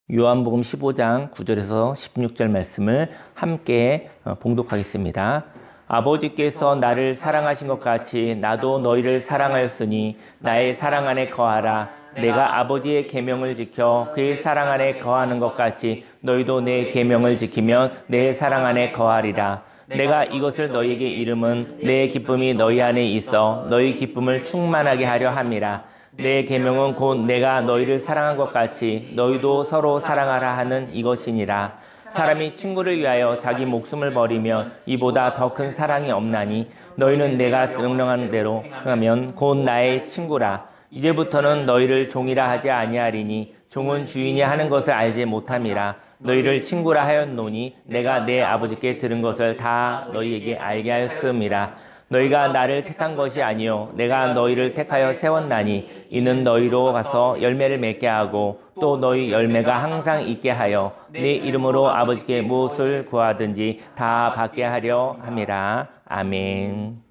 요한복음 15장 9절에서 16절 말씀을 함께 봉독하겠습니다. 아버지께서 나를 사랑하신 것 같이 나도 너희를 사랑하였으니 나의 사랑 안에 거하라. 내가 아버지의 계명을 지켜 그의 사랑 안에 거하는 것 같이 너희도 내 계명을 지키면 내 사랑 안에 거하리라. 내가 이것을 너희에게 이름은 내 기쁨이 너희 안에 있어 너희 기쁨을 충만하게 하려 함이라. 내 계명은 곧 내가 너희를 사랑한 것 같이 너희도 서로 사랑하라 하는 이것이니라. 사람이 친구를 위하여 자기 목숨을 버리면 이보다 더 큰 사랑이 없나니 너희는 내가 명령한 대로 하면 곧 나의 친구라. 이제부터는 너희를 종이라 하지 아니하리니 종은 주인이 하는 것을 알지 못함이라. 너희를 친구라 하였노니 내가 내 아버지께 들은 것을 다 너희에게 알게 하였음이라. 너희가 나를 택한 것이 아니요 내가 너희를 택하여 세웠나니 이는 너희로 가서 열매를 맺게 하고 또 너희 열매가 항상 있게 하여 내 이름으로 아버지께 무엇을 구하든지 다 받게 하려 함이라. 아멘.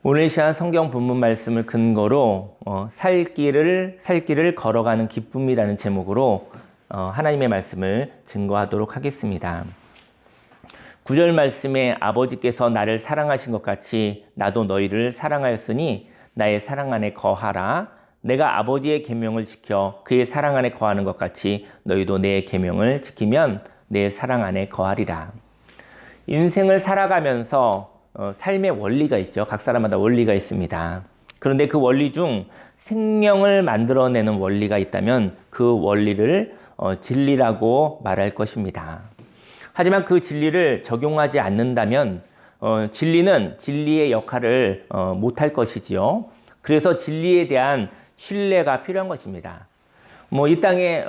오늘 시간 성경 본문 말씀을 근거로 살 길을 걸어가는 기쁨이라는 제목으로 하나님의 말씀을 증거하도록 하겠습니다. 9절 말씀에 아버지께서 나를 사랑하신 것 같이 나도 너희를 사랑하였으니 나의 사랑 안에 거하라. 내가 아버지의 계명을 지켜 그의 사랑 안에 거하는 것 같이 너희도 내 계명을 지키면 내 사랑 안에 거하리라. 인생을 살아가면서 삶의 원리가 있죠. 각 사람마다 원리가 있습니다. 그런데 그 원리 중 생명을 만들어내는 원리가 있다면 그 원리를 진리라고 말할 것입니다. 하지만 그 진리를 적용하지 않는다면 진리는 진리의 역할을 못할 것이지요. 그래서 진리에 대한 신뢰가 필요한 것입니다. 이 땅에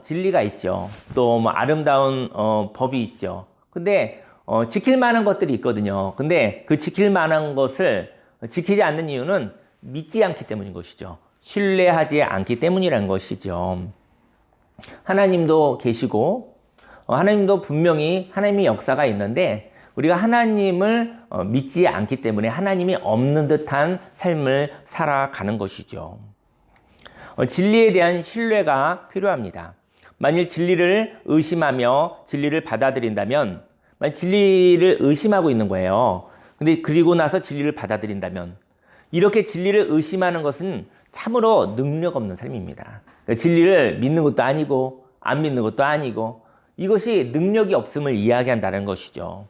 진리가 있죠. 또 아름다운 법이 있죠. 근데 지킬 만한 것들이 있거든요. 근데 그 지킬 만한 것을 지키지 않는 이유는 믿지 않기 때문인 것이죠. 신뢰하지 않기 때문이라는 것이죠. 하나님도 계시고 하나님도 분명히 하나님의 역사가 있는데 우리가 하나님을 믿지 않기 때문에 하나님이 없는 듯한 삶을 살아가는 것이죠. 진리에 대한 신뢰가 필요합니다. 만일 진리를 의심하며 진리를 받아들인다면, 만일 진리를 의심하고 있는 거예요. 근데 그리고 나서 진리를 받아들인다면, 이렇게 진리를 의심하는 것은 참으로 능력 없는 삶입니다. 진리를 믿는 것도 아니고 안 믿는 것도 아니고 이것이 능력이 없음을 이야기한다는 것이죠.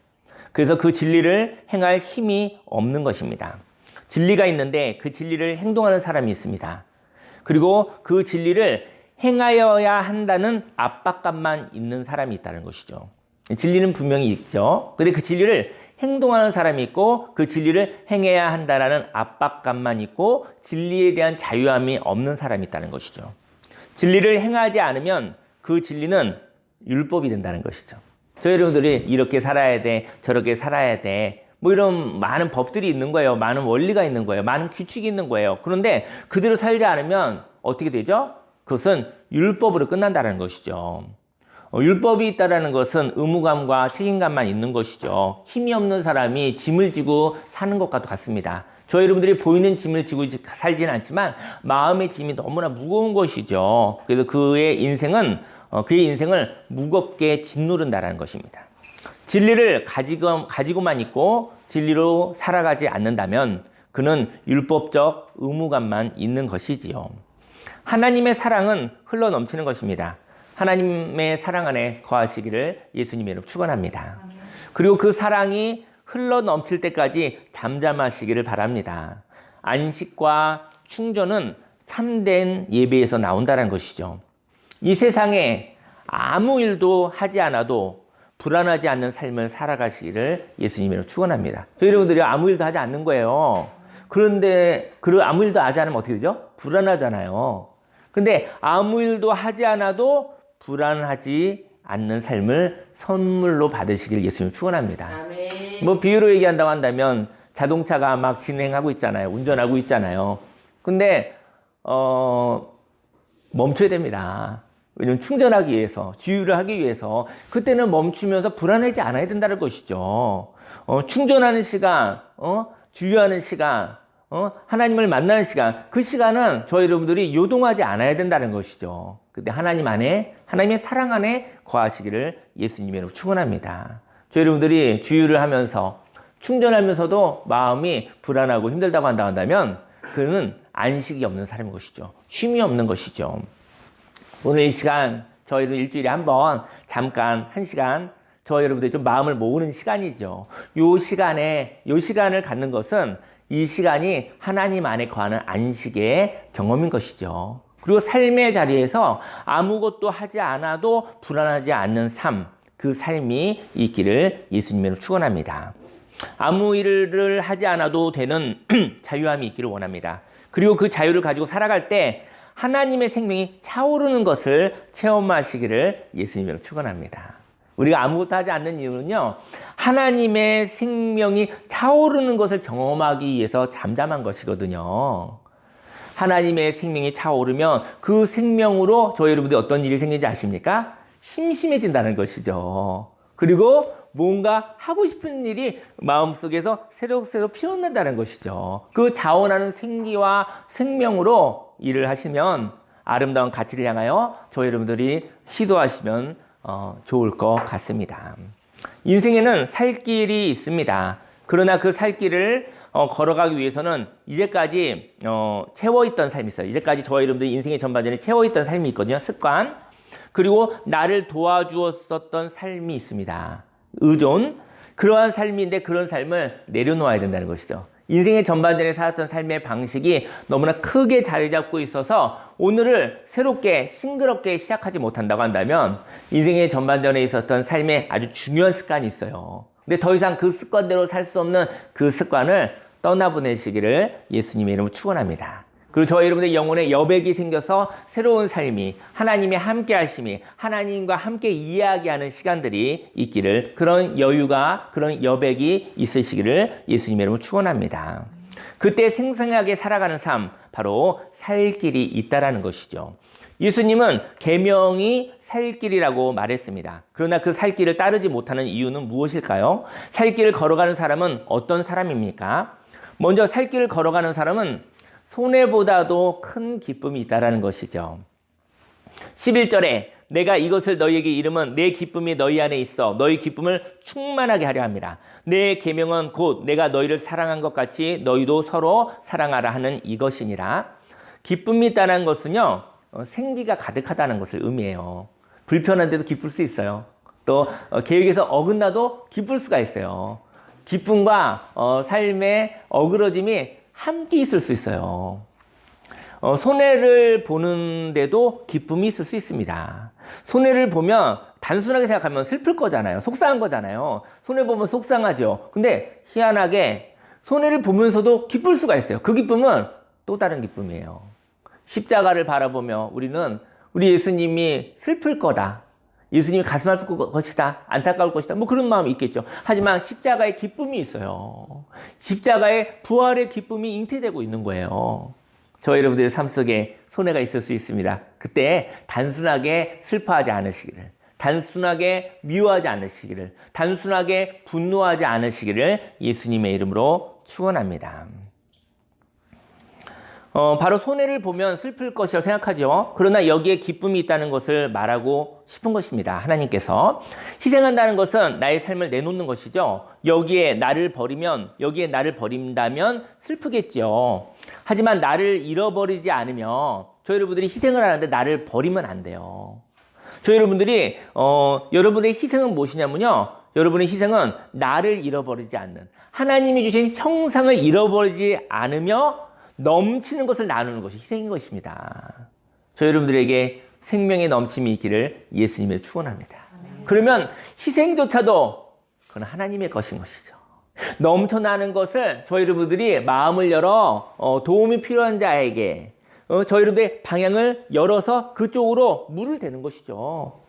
그래서 그 진리를 행할 힘이 없는 것입니다. 진리가 있는데 그 진리를 행동하는 사람이 있습니다. 그리고 그 진리를 행하여야 한다는 압박감만 있는 사람이 있다는 것이죠. 진리는 분명히 있죠. 근데 그 진리를 행동하는 사람이 있고 그 진리를 행해야 한다는 압박감만 있고 진리에 대한 자유함이 없는 사람이 있다는 것이죠. 진리를 행하지 않으면 그 진리는 율법이 된다는 것이죠. 저희 여러분들이 이렇게 살아야 돼, 저렇게 살아야 돼, 이런 많은 법들이 있는 거예요. 많은 원리가 있는 거예요. 많은 규칙이 있는 거예요. 그런데 그대로 살지 않으면 어떻게 되죠? 그것은 율법으로 끝난다는 것이죠. 율법이 있다는 것은 의무감과 책임감만 있는 것이죠. 힘이 없는 사람이 짐을 지고 사는 것과 같습니다. 저희 여러분들이 보이는 짐을 지고 살지는 않지만 마음의 짐이 너무나 무거운 것이죠. 그래서 그의 인생을 무겁게 짓누른다는 것입니다. 진리를 가지고만 있고 진리로 살아가지 않는다면 그는 율법적 의무감만 있는 것이지요. 하나님의 사랑은 흘러넘치는 것입니다. 하나님의 사랑 안에 거하시기를 예수님으로 축원합니다. 그리고 그 사랑이 흘러넘칠 때까지 잠잠하시기를 바랍니다. 안식과 충전은 참된 예배에서 나온다는 것이죠. 이 세상에 아무 일도 하지 않아도 불안하지 않는 삶을 살아가시기를 예수님으로 축원합니다. 저희 여러분들이 아무 일도 하지 않는 거예요. 그런데 아무 일도 하지 않으면 어떻게 되죠? 불안하잖아요. 근데 아무 일도 하지 않아도 불안하지 않는 삶을 선물로 받으시길 예수님 축원합니다. 아멘. 비유로 얘기한다고 한다면 자동차가 막 진행하고 있잖아요. 운전하고 있잖아요. 근데 멈춰야 됩니다. 왜냐면 충전하기 위해서, 주유를 하기 위해서 그때는 멈추면서 불안하지 않아야 된다는 것이죠. 충전하는 시간, 주유하는 시간, 하나님을 만나는 시간, 그 시간은 저희 여러분들이 요동하지 않아야 된다는 것이죠. 그때 하나님 안에, 하나님의 사랑 안에 거하시기를 예수님으로 축원합니다. 저희 여러분들이 주유를 하면서 충전하면서도 마음이 불안하고 힘들다고 한다면 그는 안식이 없는 사람인 것이죠. 쉼이 없는 것이죠. 오늘 이 시간 저희는 일주일에 한번 잠깐 1시간 저희 여러분들이 좀 마음을 모으는 시간이죠. 요 시간을 갖는 것은 이 시간이 하나님 안에 거하는 안식의 경험인 것이죠. 그리고 삶의 자리에서 아무것도 하지 않아도 불안하지 않는 삶, 그 삶이 있기를 예수님으로 축원합니다. 아무 일을 하지 않아도 되는 자유함이 있기를 원합니다. 그리고 그 자유를 가지고 살아갈 때 하나님의 생명이 차오르는 것을 체험하시기를 예수님으로 축원합니다. 우리가 아무것도 하지 않는 이유는요, 하나님의 생명이 차오르는 것을 경험하기 위해서 잠잠한 것이거든요. 하나님의 생명이 차오르면 그 생명으로 저희 여러분들이 어떤 일이 생기는지 아십니까? 심심해진다는 것이죠. 그리고 뭔가 하고 싶은 일이 마음속에서 새록새록 피어난다는 것이죠. 그 자원하는 생기와 생명으로 일을 하시면 아름다운 가치를 향하여 저희 여러분들이 시도하시면 좋을 것 같습니다. 인생에는 살 길이 있습니다. 그러나 그 살 길을 걸어가기 위해서는 이제까지 채워있던 삶이 있어요. 이제까지 저희 여러분들이 인생의 전반전에 채워있던 삶이 있거든요. 습관. 그리고 나를 도와주었었던 삶이 있습니다. 의존. 그러한 삶인데 그런 삶을 내려놓아야 된다는 것이죠. 인생의 전반전에 살았던 삶의 방식이 너무나 크게 자리 잡고 있어서 오늘을 새롭게 싱그럽게 시작하지 못한다고 한다면 인생의 전반전에 있었던 삶의 아주 중요한 습관이 있어요. 근데 더 이상 그 습관대로 살 수 없는 그 습관을 떠나보내시기를 예수님의 이름으로 축원합니다. 그리고 저희 여러분의 영혼에 여백이 생겨서 새로운 삶이, 하나님의 함께 하심이, 하나님과 함께 이야기하는 시간들이 있기를, 그런 여유가, 그런 여백이 있으시기를 예수님의 이름으로 축원합니다. 그때 생생하게 살아가는 삶, 바로 살 길이 있다라는 것이죠. 예수님은 계명이 살 길이라고 말했습니다. 그러나 그 살 길을 따르지 못하는 이유는 무엇일까요? 살 길을 걸어가는 사람은 어떤 사람입니까? 먼저 살 길을 걸어가는 사람은 손해보다도 큰 기쁨이 있다는 것이죠. 11절에 내가 이것을 너희에게 이름은 내 기쁨이 너희 안에 있어 너희 기쁨을 충만하게 하려 합니다. 내 계명은 곧 내가 너희를 사랑한 것 같이 너희도 서로 사랑하라 하는 이것이니라. 기쁨이 있다는 것은요, 생기가 가득하다는 것을 의미해요. 불편한데도 기쁠 수 있어요. 또 계획에서 어긋나도 기쁠 수가 있어요. 기쁨과 삶의 어그러짐이 함께 있을 수 있어요. 손해를 보는데도 기쁨이 있을 수 있습니다. 손해를 보면 단순하게 생각하면 슬플 거잖아요. 속상한 거잖아요. 손해보면 속상하죠. 근데 희한하게 손해를 보면서도 기쁠 수가 있어요. 그 기쁨은 또 다른 기쁨이에요. 십자가를 바라보며 우리는 우리 예수님이 슬플 거다, 예수님이 가슴 아플 것이다, 안타까울 것이다, 뭐 그런 마음이 있겠죠. 하지만 십자가의 기쁨이 있어요. 십자가의 부활의 기쁨이 잉태되고 있는 거예요. 저희 여러분들의 삶 속에 손해가 있을 수 있습니다. 그때 단순하게 슬퍼하지 않으시기를, 단순하게 미워하지 않으시기를, 단순하게 분노하지 않으시기를 예수님의 이름으로 축원합니다. 바로 손해를 보면 슬플 것이라고 생각하죠. 그러나 여기에 기쁨이 있다는 것을 말하고 싶은 것입니다. 하나님께서 희생한다는 것은 나의 삶을 내놓는 것이죠. 여기에 나를 버린다면 슬프겠죠. 하지만 나를 잃어버리지 않으면 저희 여러분들이 희생을 하는데 나를 버리면 안 돼요. 저희 여러분들이 여러분의 희생은 무엇이냐면요, 여러분의 희생은 나를 잃어버리지 않는, 하나님이 주신 형상을 잃어버리지 않으며 넘치는 것을 나누는 것이 희생인 것입니다. 저희 여러분들에게 생명의 넘침이 있기를 예수님의 축원합니다. 그러면 희생조차도 그건 하나님의 것인 것이죠. 넘쳐나는 것을 저희 여러분들이 마음을 열어 도움이 필요한 자에게 저희 여러분들의 방향을 열어서 그쪽으로 물을 대는 것이죠.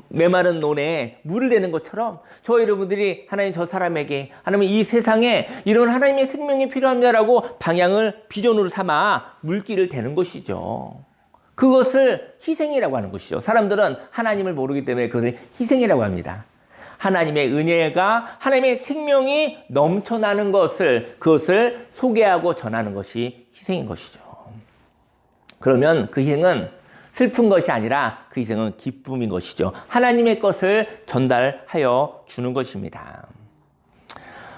메마른 논에 물을 대는 것처럼 저희 여러분들이 하나님 저 사람에게, 하나님 이 세상에 이런 하나님의 생명이 필요합니다라고 방향을 비전으로 삼아 물길을 대는 것이죠. 그것을 희생이라고 하는 것이죠. 사람들은 하나님을 모르기 때문에 그것을 희생이라고 합니다. 하나님의 은혜가, 하나님의 생명이 넘쳐나는 것을, 그것을 소개하고 전하는 것이 희생인 것이죠. 그러면 그 희생은 슬픈 것이 아니라 그 희생은 기쁨인 것이죠. 하나님의 것을 전달하여 주는 것입니다.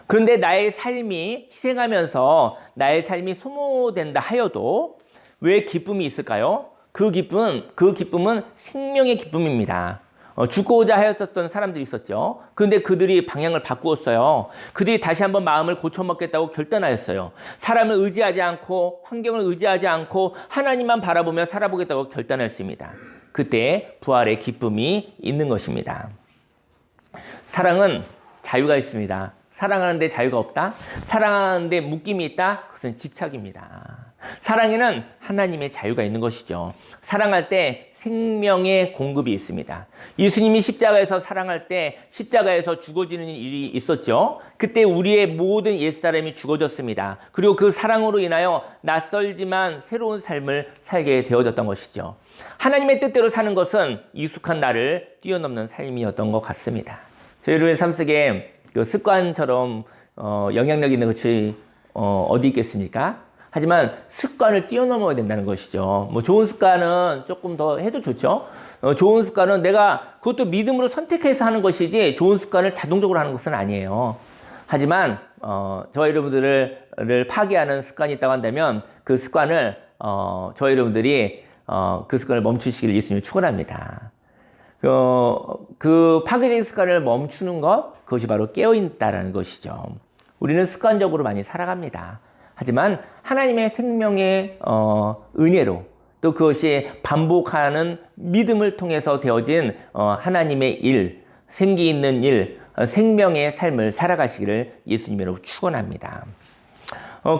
그런데 나의 삶이 희생하면서 나의 삶이 소모된다 하여도 왜 기쁨이 있을까요? 그 기쁨은 생명의 기쁨입니다. 죽고자 하였었던 사람들이 있었죠. 그런데 그들이 방향을 바꾸었어요. 그들이 다시 한번 마음을 고쳐먹겠다고 결단하였어요. 사람을 의지하지 않고 환경을 의지하지 않고 하나님만 바라보며 살아보겠다고 결단했습니다. 그때 부활의 기쁨이 있는 것입니다. 사랑은 자유가 있습니다. 사랑하는데 자유가 없다? 사랑하는데 묶임이 있다? 그것은 집착입니다. 사랑에는 하나님의 자유가 있는 것이죠. 사랑할 때 생명의 공급이 있습니다. 예수님이 십자가에서 사랑할 때 십자가에서 죽어지는 일이 있었죠. 그때 우리의 모든 옛사람이 죽어졌습니다. 그리고 그 사랑으로 인하여 낯설지만 새로운 삶을 살게 되어졌던 것이죠. 하나님의 뜻대로 사는 것은 익숙한 나를 뛰어넘는 삶이었던 것 같습니다. 저희들의 삶 속에 그 습관처럼 영향력 있는 것이 어디 있겠습니까? 하지만 습관을 뛰어넘어야 된다는 것이죠. 뭐 좋은 습관은 조금 더 해도 좋죠. 좋은 습관은 내가 그것도 믿음으로 선택해서 하는 것이지 좋은 습관을 자동적으로 하는 것은 아니에요. 하지만 저와 여러분들을 파괴하는 습관이 있다고 한다면 그 습관을 저와 여러분들이 그 습관을 멈추시기를 예수님이 축원합니다. 그 파괴적인 습관을 멈추는 것, 그것이 바로 깨어있다라는 것이죠. 우리는 습관적으로 많이 살아갑니다. 하지만 하나님의 생명의 은혜로 또 그것이 반복하는 믿음을 통해서 되어진 하나님의 일, 생기 있는 일, 생명의 삶을 살아가시기를 예수님으로 축원합니다.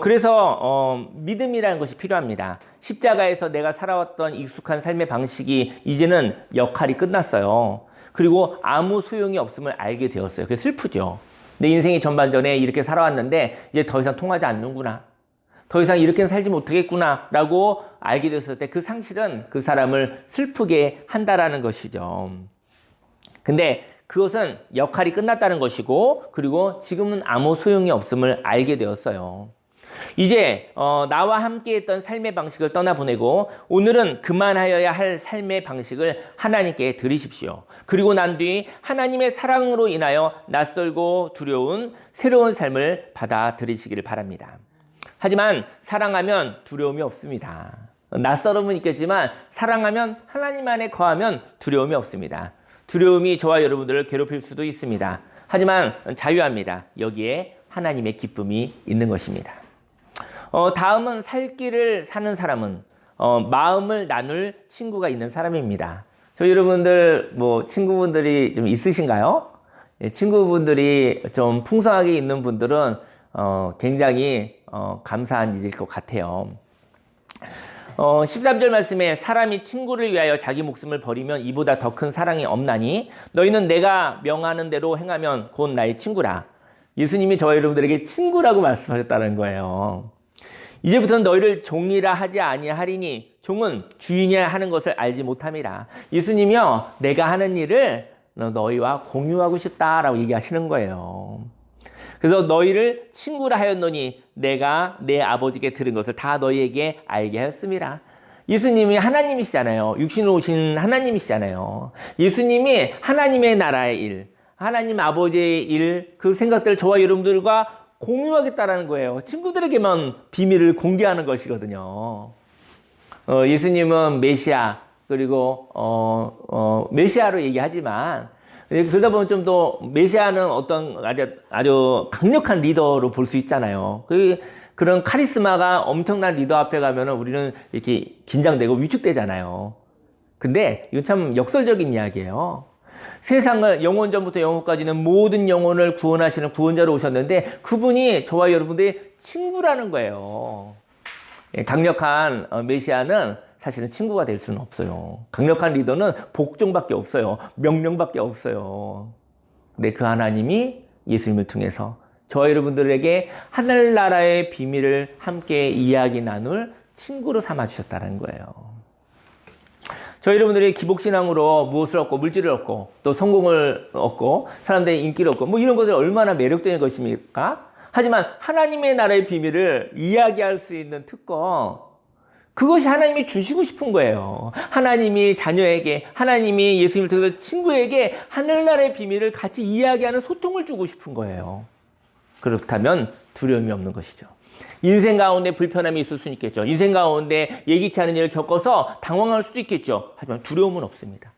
그래서 믿음이라는 것이 필요합니다. 십자가에서 내가 살아왔던 익숙한 삶의 방식이 이제는 역할이 끝났어요. 그리고 아무 소용이 없음을 알게 되었어요. 그게 슬프죠. 내 인생이 전반전에 이렇게 살아왔는데 이제 더 이상 통하지 않는구나. 더 이상 이렇게는 살지 못하겠구나 라고 알게 됐을 때 그 상실은 그 사람을 슬프게 한다라는 것이죠. 근데 그것은 역할이 끝났다는 것이고 그리고 지금은 아무 소용이 없음을 알게 되었어요. 이제 나와 함께 했던 삶의 방식을 떠나보내고 오늘은 그만하여야 할 삶의 방식을 하나님께 드리십시오. 그리고 난 뒤 하나님의 사랑으로 인하여 낯설고 두려운 새로운 삶을 받아들이시기를 바랍니다. 하지만 사랑하면 두려움이 없습니다. 낯설음은 있겠지만 사랑하면 하나님 안에 거하면 두려움이 없습니다. 두려움이 저와 여러분들을 괴롭힐 수도 있습니다. 하지만 자유합니다. 여기에 하나님의 기쁨이 있는 것입니다. 다음은 살 길을 사는 사람은 마음을 나눌 친구가 있는 사람입니다. 저 여러분들 뭐 친구분들이 좀 있으신가요? 친구분들이 좀 풍성하게 있는 분들은 굉장히 감사한 일일 것 같아요. 13절 말씀에 사람이 친구를 위하여 자기 목숨을 버리면 이보다 더 큰 사랑이 없나니 너희는 내가 명하는 대로 행하면 곧 나의 친구라. 예수님이 저와 여러분들에게 친구라고 말씀하셨다는 거예요. 이제부터는 너희를 종이라 하지 아니하리니 종은 주인이야 하는 것을 알지 못함이라. 예수님이요 내가 하는 일을 너희와 공유하고 싶다라고 얘기하시는 거예요. 그래서 너희를 친구라 하였노니 내가 내 아버지께 들은 것을 다 너희에게 알게 하였습니다. 예수님이 하나님이시잖아요. 육신으로 오신 하나님이시잖아요. 예수님이 하나님의 나라의 일, 하나님 아버지의 일, 그 생각들을 저와 여러분들과 공유하겠다라는 거예요. 친구들에게만 비밀을 공개하는 것이거든요. 예수님은 메시아, 그리고 메시아로 얘기하지만 그러다 보면 좀 더 메시아는 어떤 아주 강력한 리더로 볼 수 있잖아요. 그런 카리스마가 엄청난 리더 앞에 가면은 우리는 이렇게 긴장되고 위축되잖아요. 근데 이건 참 역설적인 이야기예요. 세상을 영원전부터 영원까지는 모든 영혼을 구원하시는 구원자로 오셨는데 그분이 저와 여러분들의 친구라는 거예요. 강력한 메시아는 사실은 친구가 될 수는 없어요. 강력한 리더는 복종밖에 없어요. 명령밖에 없어요. 근데 그 하나님이 예수님을 통해서 저와 여러분들에게 하늘나라의 비밀을 함께 이야기 나눌 친구로 삼아주셨다는 거예요. 저희 여러분들이 기복신앙으로 무엇을 얻고 물질을 얻고 또 성공을 얻고 사람들의 인기를 얻고 뭐 이런 것들 얼마나 매력적인 것입니까? 하지만 하나님의 나라의 비밀을 이야기할 수 있는 특권, 그것이 하나님이 주시고 싶은 거예요. 하나님이 자녀에게, 하나님이 예수님을 통해서 친구에게 하늘나라의 비밀을 같이 이야기하는 소통을 주고 싶은 거예요. 그렇다면 두려움이 없는 것이죠. 인생 가운데 불편함이 있을 수는 있겠죠. 인생 가운데 예기치 않은 일을 겪어서 당황할 수도 있겠죠. 하지만 두려움은 없습니다.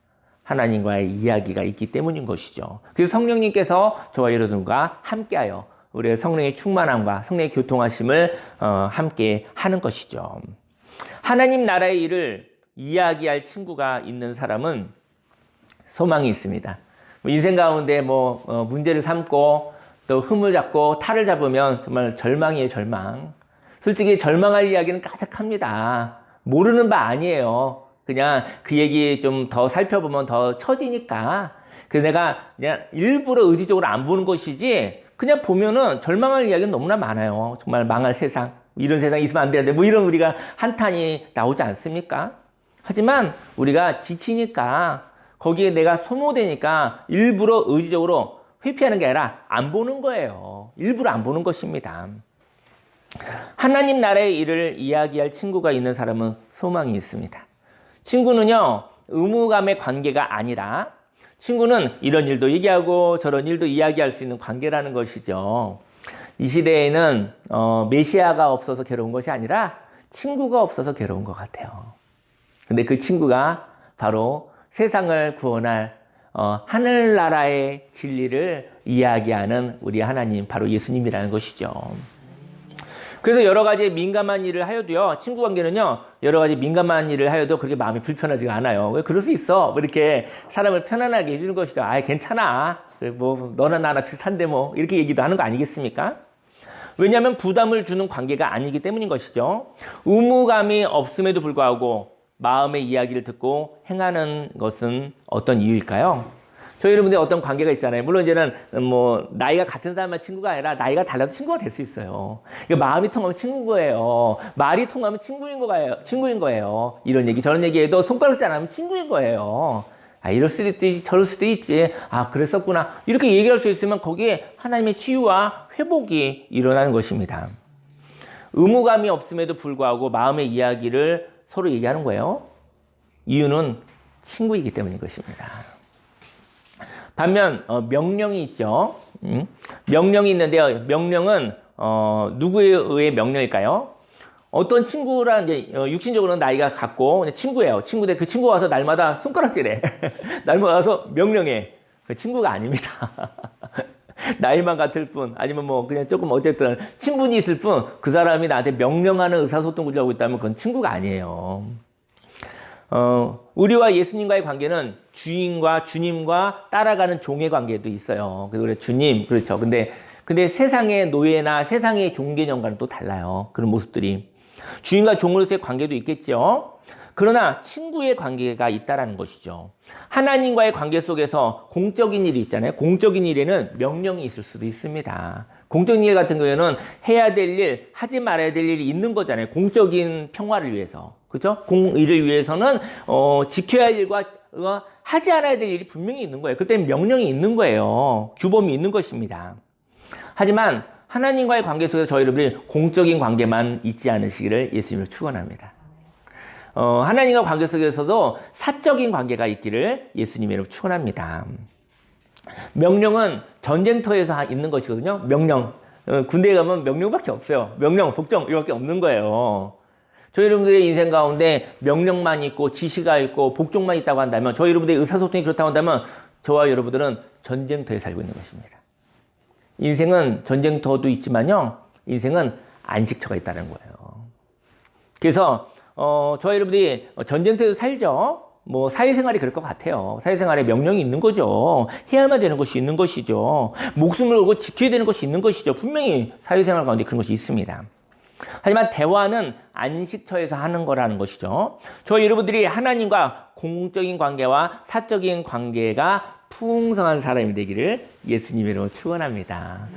하나님과의 이야기가 있기 때문인 것이죠. 그래서 성령님께서 저와 여러분과 함께하여 우리의 성령의 충만함과 성령의 교통하심을 함께 하는 것이죠. 하나님 나라의 일을 이야기할 친구가 있는 사람은 소망이 있습니다. 인생 가운데 문제를 삼고 또 흠을 잡고 탈을 잡으면 정말 절망이에요, 절망. 솔직히 절망할 이야기는 가득합니다. 모르는 바 아니에요. 그냥 그 얘기 좀 더 살펴보면 더 처지니까. 그래서 내가 그냥 일부러 의지적으로 안 보는 것이지, 그냥 보면은 절망할 이야기는 너무나 많아요. 정말 망할 세상, 이런 세상이 있으면 안 되는데, 이런 우리가 한탄이 나오지 않습니까? 하지만 우리가 지치니까, 거기에 내가 소모되니까 일부러 의지적으로 회피하는 게 아니라 안 보는 거예요. 일부러 안 보는 것입니다. 하나님 나라의 일을 이야기할 친구가 있는 사람은 소망이 있습니다. 친구는요, 의무감의 관계가 아니라 친구는 이런 일도 얘기하고 저런 일도 이야기할 수 있는 관계라는 것이죠. 이 시대에는 메시아가 없어서 괴로운 것이 아니라 친구가 없어서 괴로운 것 같아요. 근데 그 친구가 바로 세상을 구원할 하늘나라의 진리를 이야기하는 우리 하나님, 바로 예수님이라는 것이죠. 그래서 여러 가지 민감한 일을 하여도요, 친구 관계는요, 여러 가지 민감한 일을 하여도 그렇게 마음이 불편하지가 않아요. 왜 그럴 수 있어? 이렇게 사람을 편안하게 해주는 것이죠. 괜찮아. 너나 나나 비슷한데 이렇게 얘기도 하는 거 아니겠습니까? 왜냐하면 부담을 주는 관계가 아니기 때문인 것이죠. 의무감이 없음에도 불구하고 마음의 이야기를 듣고 행하는 것은 어떤 이유일까요? 저희 여러분들 어떤 관계가 있잖아요. 물론 이제는 나이가 같은 사람만 친구가 아니라 나이가 달라도 친구가 될 수 있어요. 그러니까 마음이 통하면 친구인 거예요. 말이 통하면 친구인 거예요. 이런 얘기 저런 얘기해도 손가락 잘 안 하면 친구인 거예요. 이럴 수도 있지, 저럴 수도 있지. 그랬었구나. 이렇게 얘기할 수 있으면 거기에 하나님의 치유와 회복이 일어나는 것입니다. 의무감이 없음에도 불구하고 마음의 이야기를 서로 얘기하는 거예요. 이유는 친구이기 때문인 것입니다. 반면 명령이 있죠. 명령이 있는데요. 명령은 누구에 의해 명령일까요? 어떤 친구랑 이제 육신적으로는 나이가 같고 친구예요. 친구인데 그 친구가 와서 날마다 손가락질해. 날마다 와서 명령해. 그 친구가 아닙니다. 나이만 같을 뿐, 아니면 그냥 조금 어쨌든 친분이 있을 뿐, 그 사람이 나한테 명령하는 의사소통을 하고 있다면 그건 친구가 아니에요. 우리와 예수님과의 관계는 주인과 주님과 따라가는 종의 관계도 있어요. 그래서 주님, 그렇죠. 근데 세상의 노예나 세상의 종 개념과는 또 달라요. 그런 모습들이. 주인과 종으로서의 관계도 있겠죠. 그러나 친구의 관계가 있다라는 것이죠. 하나님과의 관계 속에서 공적인 일이 있잖아요. 공적인 일에는 명령이 있을 수도 있습니다. 공적인 일 같은 경우에는 해야 될 일, 하지 말아야 될 일이 있는 거잖아요. 공적인 평화를 위해서. 그렇죠? 공의를 위해서는 지켜야 할 일과 하지 않아야 될 일이 분명히 있는 거예요. 그때는 명령이 있는 거예요. 규범이 있는 것입니다. 하지만 하나님과의 관계 속에서 저희 여러분이 공적인 관계만 있지 않으시기를 예수님을 축원합니다. 하나님과 관계 속에서도 사적인 관계가 있기를 예수님을 축원합니다. 명령은 전쟁터에서 있는 것이거든요. 명령. 군대에 가면 명령밖에 없어요. 명령, 복종 이거밖에 없는 거예요. 저희 여러분들의 인생 가운데 명령만 있고 지시가 있고 복종만 있다고 한다면, 저희 여러분들의 의사소통이 그렇다고 한다면 저와 여러분들은 전쟁터에 살고 있는 것입니다. 인생은 전쟁터도 있지만요, 인생은 안식처가 있다는 거예요. 그래서 저희 여러분들이 전쟁터에서 살죠. 사회생활이 그럴 것 같아요. 사회생활에 명령이 있는 거죠. 해야만 되는 것이 있는 것이죠. 목숨을 걸고 지켜야 되는 것이 있는 것이죠. 분명히 사회생활 가운데 그런 것이 있습니다. 하지만 대화는 안식처에서 하는 거라는 것이죠. 저희 여러분들이 하나님과 공적인 관계와 사적인 관계가 풍성한 사람이 되기를 예수님으로 축원합니다.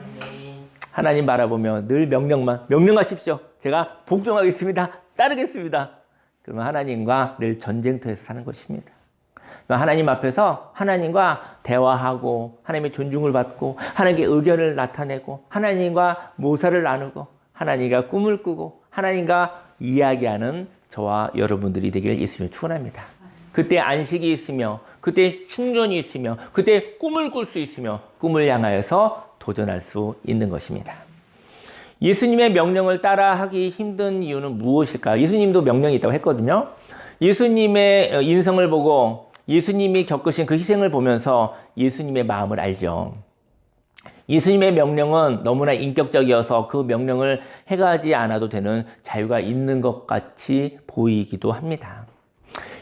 하나님 바라보며 늘 명령하십시오. 제가 복종하겠습니다. 따르겠습니다. 그러면 하나님과 늘 전쟁터에서 사는 것입니다. 하나님 앞에서 하나님과 대화하고 하나님의 존중을 받고 하나님께 의견을 나타내고 하나님과 모사를 나누고 하나님과 꿈을 꾸고 하나님과 이야기하는 저와 여러분들이 되길 예수님을 축원합니다. 그때 안식이 있으며 그때 충전이 있으며 그때 꿈을 꿀 수 있으며 꿈을 향하여서 도전할 수 있는 것입니다. 예수님의 명령을 따라하기 힘든 이유는 무엇일까? 예수님도 명령이 있다고 했거든요. 예수님의 인성을 보고 예수님이 겪으신 그 희생을 보면서 예수님의 마음을 알죠. 예수님의 명령은 너무나 인격적이어서 그 명령을 해가지 않아도 되는 자유가 있는 것 같이 보이기도 합니다.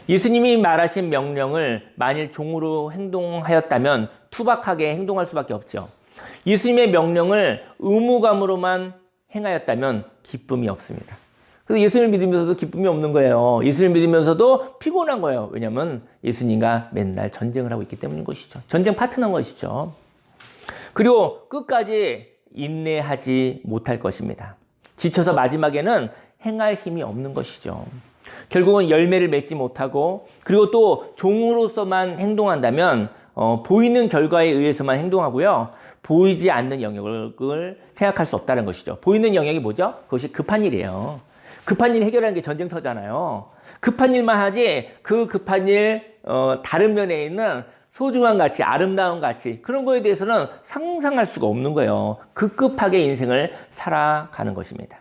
예수님이 말하신 명령을 만일 종으로 행동하였다면 투박하게 행동할 수밖에 없죠. 예수님의 명령을 의무감으로만 행하였다면 기쁨이 없습니다. 그래서 예수님을 믿으면서도 기쁨이 없는 거예요. 예수님을 믿으면서도 피곤한 거예요. 왜냐하면 예수님과 맨날 전쟁을 하고 있기 때문인 것이죠. 전쟁 파트너인 것이죠. 그리고 끝까지 인내하지 못할 것입니다. 지쳐서 마지막에는 행할 힘이 없는 것이죠. 결국은 열매를 맺지 못하고 그리고 또 종으로서만 행동한다면 보이는 결과에 의해서만 행동하고요. 보이지 않는 영역을 생각할 수 없다는 것이죠. 보이는 영역이 뭐죠? 그것이 급한 일이에요. 급한 일 해결하는 게 전쟁터잖아요. 급한 일만 하지 그 급한 일 다른 면에 있는 소중한 가치, 아름다운 가치 그런 거에 대해서는 상상할 수가 없는 거예요. 급급하게 인생을 살아가는 것입니다.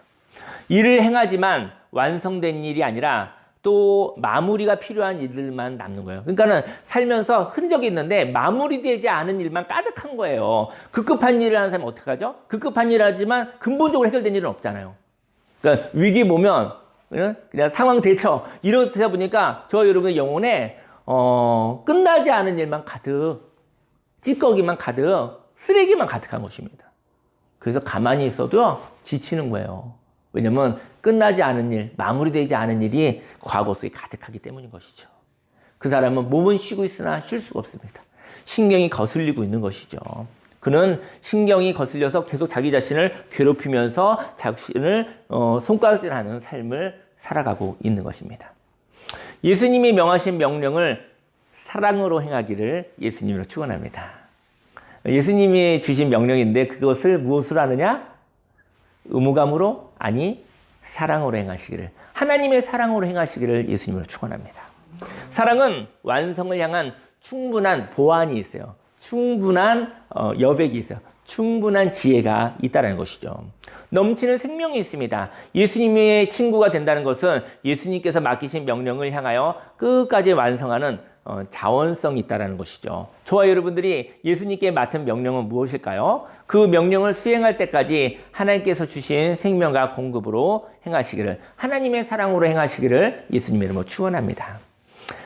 일을 행하지만 완성된 일이 아니라 또 마무리가 필요한 일들만 남는 거예요. 그러니까는 살면서 흔적이 있는데 마무리되지 않은 일만 가득한 거예요. 급급한 일을 하는 사람은 어떻게 하죠? 급급한 일을 하지만 근본적으로 해결된 일은 없잖아요. 그러니까 위기 보면 그냥 상황 대처 이러다 보니까 저 여러분의 영혼에 끝나지 않은 일만 가득, 찌꺼기만 가득, 쓰레기만 가득한 것입니다. 그래서 가만히 있어도 지치는 거예요. 왜냐면 끝나지 않은 일, 마무리되지 않은 일이 과거 속에 가득하기 때문인 것이죠. 그 사람은 몸은 쉬고 있으나 쉴 수가 없습니다. 신경이 거슬리고 있는 것이죠. 그는 신경이 거슬려서 계속 자기 자신을 괴롭히면서 자신을 손가락질하는 삶을 살아가고 있는 것입니다. 예수님이 명하신 명령을 사랑으로 행하기를 예수님으로 축원합니다. 예수님이 주신 명령인데 그것을 무엇으로 하느냐? 의무감으로? 아니, 사랑으로 행하시기를. 하나님의 사랑으로 행하시기를 예수님으로 축원합니다. 사랑은 완성을 향한 충분한 보완이 있어요. 충분한 여백이 있어요. 충분한 지혜가 있다는 것이죠. 넘치는 생명이 있습니다. 예수님의 친구가 된다는 것은 예수님께서 맡기신 명령을 향하여 끝까지 완성하는 자원성이 있다는 것이죠. 저와 여러분들이 예수님께 맡은 명령은 무엇일까요? 그 명령을 수행할 때까지 하나님께서 주신 생명과 공급으로 행하시기를, 하나님의 사랑으로 행하시기를 예수님의 이름으로 축원합니다.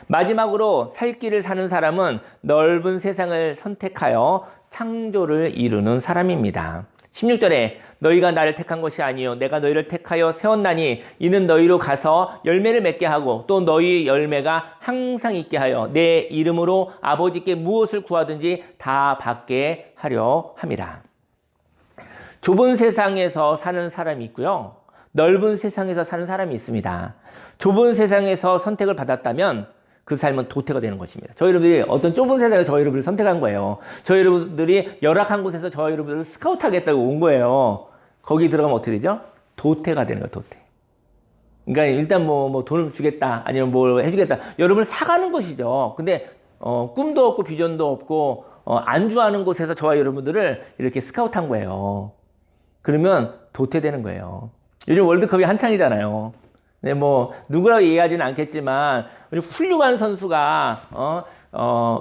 마지막으로 살 길을 사는 사람은 넓은 세상을 선택하여 창조를 이루는 사람입니다. 16절에 너희가 나를 택한 것이 아니요 내가 너희를 택하여 세웠나니 이는 너희로 가서 열매를 맺게 하고 또 너희 열매가 항상 있게 하여 내 이름으로 아버지께 무엇을 구하든지 다 받게 하려 함이라. 좁은 세상에서 사는 사람이 있고요. 넓은 세상에서 사는 사람이 있습니다. 좁은 세상에서 선택을 받았다면 그 삶은 도태가 되는 것입니다. 저희 여러분들이 어떤 좁은 세상에서 저희 여러분을 선택한 거예요. 저희 여러분들이 열악한 곳에서 저희 여러분들을 스카우트 하겠다고 온 거예요. 거기 들어가면 어떻게 되죠? 도태가 되는 거예요, 도태. 그러니까 일단 뭐 돈을 주겠다, 아니면 뭘 해주겠다. 여러분을 사가는 것이죠. 근데, 꿈도 없고 비전도 없고, 안주하는 곳에서 저와 여러분들을 이렇게 스카우트 한 거예요. 그러면 도태되는 거예요. 요즘 월드컵이 한창이잖아요. 네, 누구라고 얘기하지는 않겠지만, 훌륭한 선수가,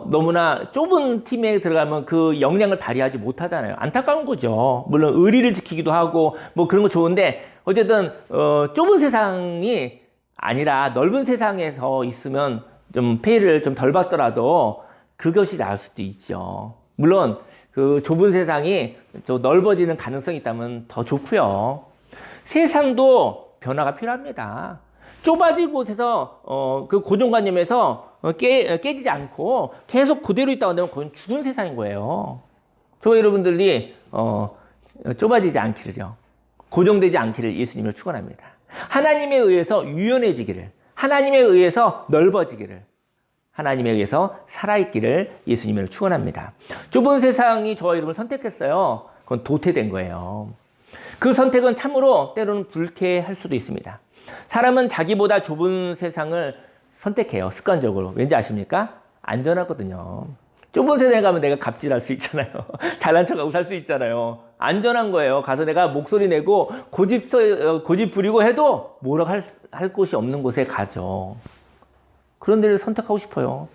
너무나 좁은 팀에 들어가면 그 역량을 발휘하지 못하잖아요. 안타까운 거죠. 물론 의리를 지키기도 하고, 그런 거 좋은데, 어쨌든, 좁은 세상이 아니라 넓은 세상에서 있으면 좀 페이를 좀 덜 받더라도 그것이 나을 수도 있죠. 물론, 그 좁은 세상이 좀 넓어지는 가능성이 있다면 더 좋고요. 세상도 변화가 필요합니다. 좁아진 곳에서 그 고정관념에서 깨지지 않고 계속 그대로 있다고 한다면 그건 죽은 세상인 거예요. 저와 여러분들이 좁아지지 않기를요. 고정되지 않기를 예수님을 축원합니다. 하나님에 의해서 유연해지기를, 하나님에 의해서 넓어지기를, 하나님에 의해서 살아있기를 예수님을 축원합니다. 좁은 세상이 저와 여러분을 선택했어요. 그건 도태된 거예요. 그 선택은 참으로 때로는 불쾌할 수도 있습니다. 사람은 자기보다 좁은 세상을 선택해요. 습관적으로. 왠지 아십니까? 안전하거든요. 좁은 세상에 가면 내가 갑질할 수 있잖아요. 잘난 척하고 살 수 있잖아요. 안전한 거예요. 가서 내가 목소리 내고 고집 부리고 해도 뭐라고 할 곳이 없는 곳에 가죠. 그런 데를 선택하고 싶어요.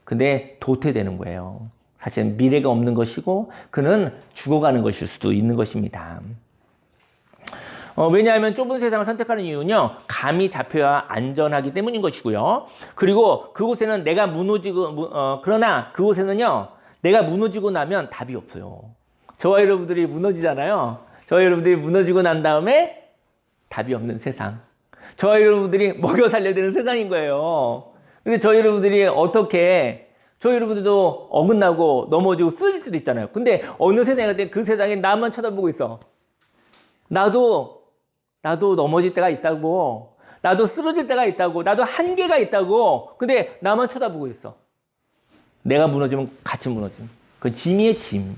근데 도태되는 거예요. 사실은 미래가 없는 것이고 그는 죽어가는 것일 수도 있는 것입니다. 왜냐하면 좁은 세상을 선택하는 이유는요, 감이 잡혀야 안전하기 때문인 것이고요. 그리고 그곳에는 내가 그러나 그곳에는요, 내가 무너지고 나면 답이 없어요. 저와 여러분들이 무너지잖아요. 저와 여러분들이 무너지고 난 다음에 답이 없는 세상. 저와 여러분들이 먹여 살려야 되는 세상인 거예요. 근데 저희 여러분들이 저희 여러분들도 어긋나고 넘어지고 쓰러질 수도 있잖아요. 근데 어느 세상에 갈 때 그 세상에 나만 쳐다보고 있어. 나도 넘어질 때가 있다고. 나도 쓰러질 때가 있다고. 나도 한계가 있다고. 근데 나만 쳐다보고 있어. 내가 무너지면 같이 무너짐. 그건 짐이에요, 짐.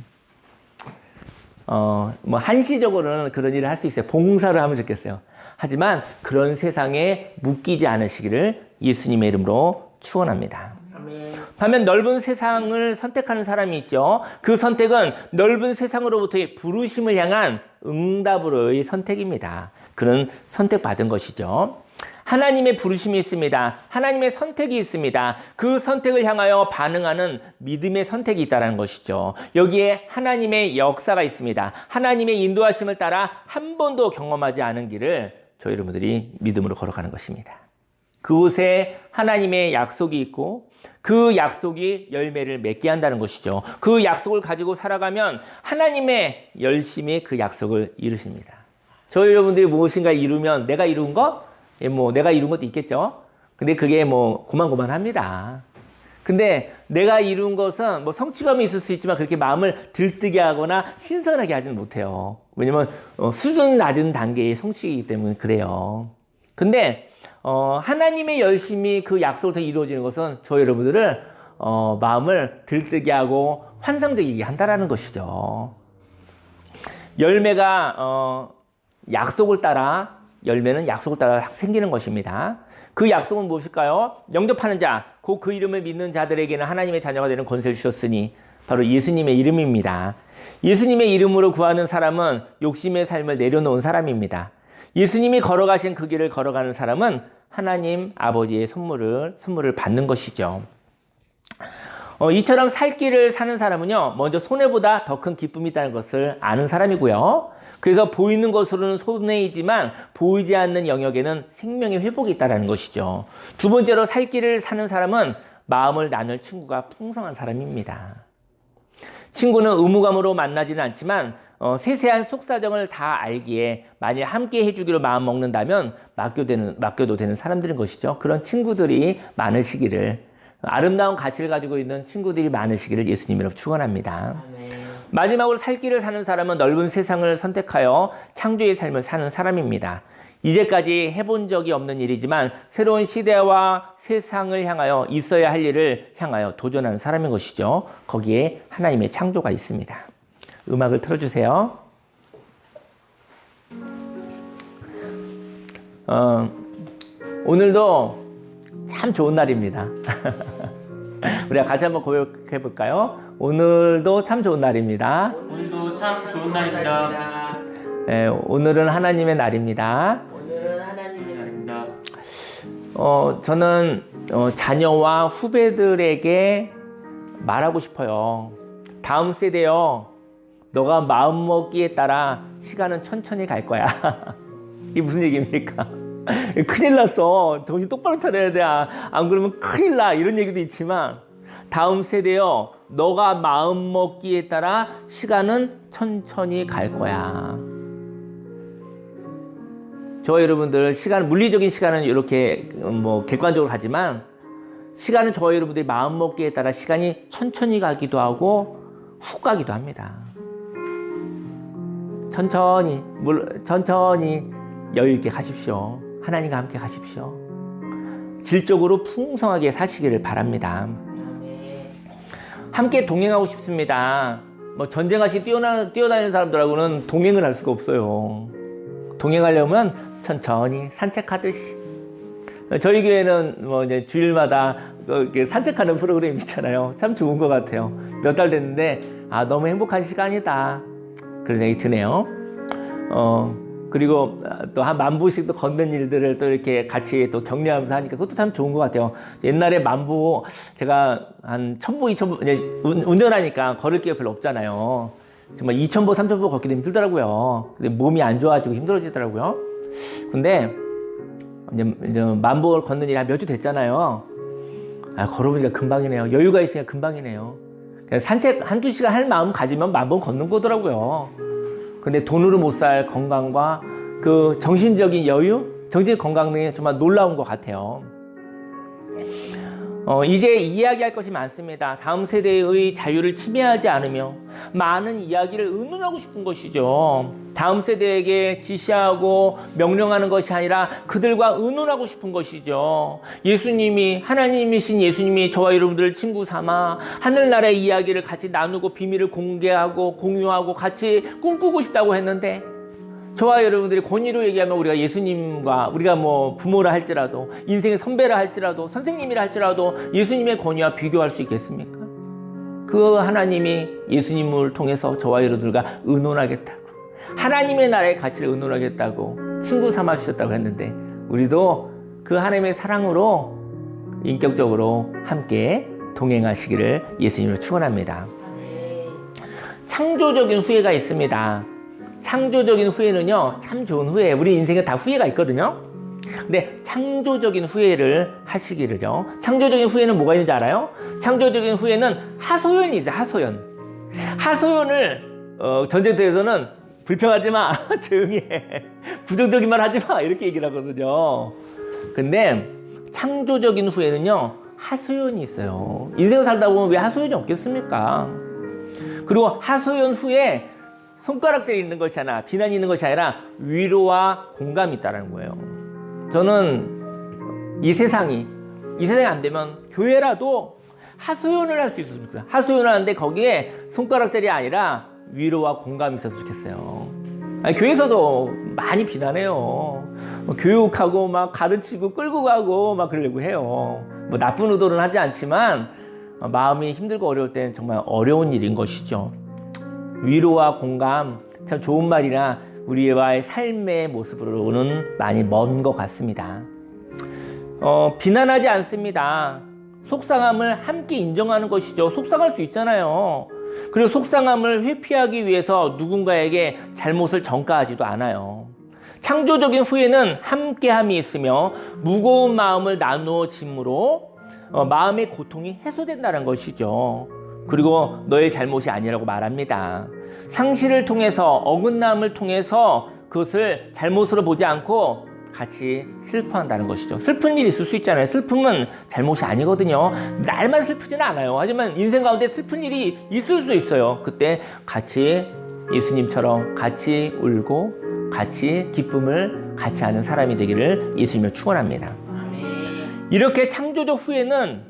한시적으로는 그런 일을 할 수 있어요. 봉사를 하면 좋겠어요. 하지만 그런 세상에 묶이지 않으시기를 예수님의 이름으로 축원합니다. 반면 넓은 세상을 선택하는 사람이 있죠. 그 선택은 넓은 세상으로부터의 부르심을 향한 응답으로의 선택입니다. 그는 선택받은 것이죠. 하나님의 부르심이 있습니다. 하나님의 선택이 있습니다. 그 선택을 향하여 반응하는 믿음의 선택이 있다는 것이죠. 여기에 하나님의 역사가 있습니다. 하나님의 인도하심을 따라 한 번도 경험하지 않은 길을 저희 여러분들이 믿음으로 걸어가는 것입니다. 그곳에 하나님의 약속이 있고 그 약속이 열매를 맺게 한다는 것이죠. 그 약속을 가지고 살아가면 하나님의 열심히 그 약속을 이루십니다. 저희 여러분들이 무엇인가 이루면 내가 이룬 거? 내가 이룬 것도 있겠죠. 근데 그게 고만고만합니다. 근데 내가 이룬 것은 성취감이 있을 수 있지만 그렇게 마음을 들뜨게 하거나 신선하게 하지는 못해요. 왜냐면 수준 낮은 단계의 성취이기 때문에 그래요. 근데 하나님의 열심히 그 약속을 더 이루어지는 것은 저희 여러분들을 마음을 들뜨게 하고 환상적이게 한다는 것이죠. 열매가 열매는 약속을 따라 생기는 것입니다. 그 약속은 무엇일까요? 영접하는 자, 곧 그 이름을 믿는 자들에게는 하나님의 자녀가 되는 권세를 주셨으니 바로 예수님의 이름입니다. 예수님의 이름으로 구하는 사람은 욕심의 삶을 내려놓은 사람입니다. 예수님이 걸어가신 그 길을 걸어가는 사람은 하나님 아버지의 선물을 받는 것이죠. 이처럼 살 길을 사는 사람은요, 먼저 손해보다 더 큰 기쁨이 있다는 것을 아는 사람이고요. 그래서 보이는 것으로는 손해이지만 보이지 않는 영역에는 생명의 회복이 있다는 것이죠. 두 번째로 살 길을 사는 사람은 마음을 나눌 친구가 풍성한 사람입니다. 친구는 의무감으로 만나지는 않지만 세세한 속사정을 다 알기에 만일 함께 해주기로 마음 먹는다면 맡겨도 되는 사람들인 것이죠. 그런 친구들이 많으시기를, 아름다운 가치를 가지고 있는 친구들이 많으시기를 예수님이라고 축원합니다. 마지막으로 살 길을 사는 사람은 넓은 세상을 선택하여 창조의 삶을 사는 사람입니다. 이제까지 해본 적이 없는 일이지만 새로운 시대와 세상을 향하여 있어야 할 일을 향하여 도전하는 사람인 것이죠. 거기에 하나님의 창조가 있습니다. 음악을 틀어주세요. 오늘도 참 좋은 날입니다. 우리가 같이 한번 고백해 볼까요? 오늘도 참 좋은 날입니다. 오늘도 참 좋은 날입니다. 네, 오늘은 하나님의 날입니다. 오늘은 하나님의 날입니다. 저는 자녀와 후배들에게 말하고 싶어요. 다음 세대요, 너가 마음먹기에 따라 시간은 천천히 갈 거야. 이게 무슨 얘기입니까? 큰일 났어. 정신 똑바로 차려야 돼. 안 그러면 큰일 나. 이런 얘기도 있지만 다음 세대요, 너가 마음먹기에 따라 시간은 천천히 갈 거야. 저 여러분들 물리적인 시간은 이렇게 객관적으로 가지만 시간은 저 여러분들이 마음먹기에 따라 시간이 천천히 가기도 하고 훅 가기도 합니다. 천천히 여유 있게 가십시오. 하나님과 함께 가십시오. 질적으로 풍성하게 사시기를 바랍니다. 함께 동행하고 싶습니다. 전쟁하시 뛰어다니는 사람들하고는 동행을 할 수가 없어요. 동행하려면 천천히 산책하듯이. 저희 교회는 뭐 이제 주일마다 이렇게 산책하는 프로그램이 있잖아요. 참 좋은 것 같아요. 몇 달 됐는데 너무 행복한 시간이다 그런 생각이 드네요. 그리고 또 한 10,000보씩 또 걷는 일들을 또 이렇게 같이 또 격려하면서 하니까 그것도 참 좋은 것 같아요. 옛날에 10,000보 제가 한 1,000보, 2,000보 이제 운전하니까 걸을 기회가 별로 없잖아요. 정말 2,000보, 3,000보 걷기도 힘들더라고요. 근데 몸이 안 좋아지고 힘들어지더라고요. 근데 이제 10,000보 걷는 일이 한 몇 주 됐잖아요. 걸어보니까 금방이네요. 여유가 있으니까 금방이네요. 산책 한두 시간 할 마음 가지면 10,000보 걷는 거더라고요. 근데 돈으로 못 살 건강과 그 정신적인 여유, 정신 건강 등이 정말 놀라운 것 같아요. 이제 이야기할 것이 많습니다. 다음 세대의 자유를 침해하지 않으며 많은 이야기를 의논하고 싶은 것이죠. 다음 세대에게 지시하고 명령하는 것이 아니라 그들과 의논하고 싶은 것이죠. 예수님이, 하나님이신 예수님이 저와 여러분들을 친구 삼아 하늘나라의 이야기를 같이 나누고 비밀을 공개하고 공유하고 같이 꿈꾸고 싶다고 했는데, 저와 여러분들이 권위로 얘기하면 우리가 예수님과, 우리가 뭐 부모라 할지라도, 인생의 선배라 할지라도, 선생님이라 할지라도 예수님의 권위와 비교할 수 있겠습니까? 그 하나님이 예수님을 통해서 저와 여러분들과 의논하겠다고, 하나님의 나라의 가치를 의논하겠다고 친구 삼아 주셨다고 했는데, 우리도 그 하나님의 사랑으로 인격적으로 함께 동행하시기를 예수님으로 축원합니다. 창조적인 후회가 있습니다. 창조적인 후회는요, 참 좋은 후회. 우리 인생에 다 후회가 있거든요. 근데 창조적인 후회를 하시기를요. 창조적인 후회는 뭐가 있는지 알아요? 창조적인 후회는 하소연이 있어요. 하소연. 하소연을 전쟁터에서는 불평하지 마, 조용히 해, 부정적인 말 하지 마, 이렇게 얘기를 하거든요. 근데 창조적인 후회는요, 하소연이 있어요. 인생을 살다 보면 왜 하소연이 없겠습니까? 그리고 하소연 후에 손가락질이 있는 것이 아니라, 비난이 있는 것이 아니라 위로와 공감이 있다는 거예요. 저는 이 세상이 안 되면 교회라도 하소연을 할 수 있었으면 좋겠어요. 하소연을 하는데 거기에 손가락질이 아니라 위로와 공감이 있었으면 좋겠어요. 교회에서도 많이 비난해요. 교육하고 막 가르치고 끌고 가고 막 그러려고 해요. 뭐 나쁜 의도는 하지 않지만 마음이 힘들고 어려울 때는 정말 어려운 일인 것이죠. 위로와 공감, 참 좋은 말이나 우리와의 삶의 모습으로는 많이 먼 것 같습니다. 비난하지 않습니다. 속상함을 함께 인정하는 것이죠. 속상할 수 있잖아요. 그리고 속상함을 회피하기 위해서 누군가에게 잘못을 전가하지도 않아요. 창조적인 후회는 함께함이 있으며 무거운 마음을 나누어짐으로 마음의 고통이 해소된다는 것이죠. 그리고 너의 잘못이 아니라고 말합니다. 상실을 통해서, 어긋남을 통해서 그것을 잘못으로 보지 않고 같이 슬퍼한다는 것이죠. 슬픈 일이 있을 수 있잖아요. 슬픔은 잘못이 아니거든요. 날만 슬프지는 않아요. 하지만 인생 가운데 슬픈 일이 있을 수 있어요. 그때 같이 예수님처럼 같이 울고 같이 기쁨을 같이 하는 사람이 되기를 예수님을 축원합니다. 이렇게 창조적 후회는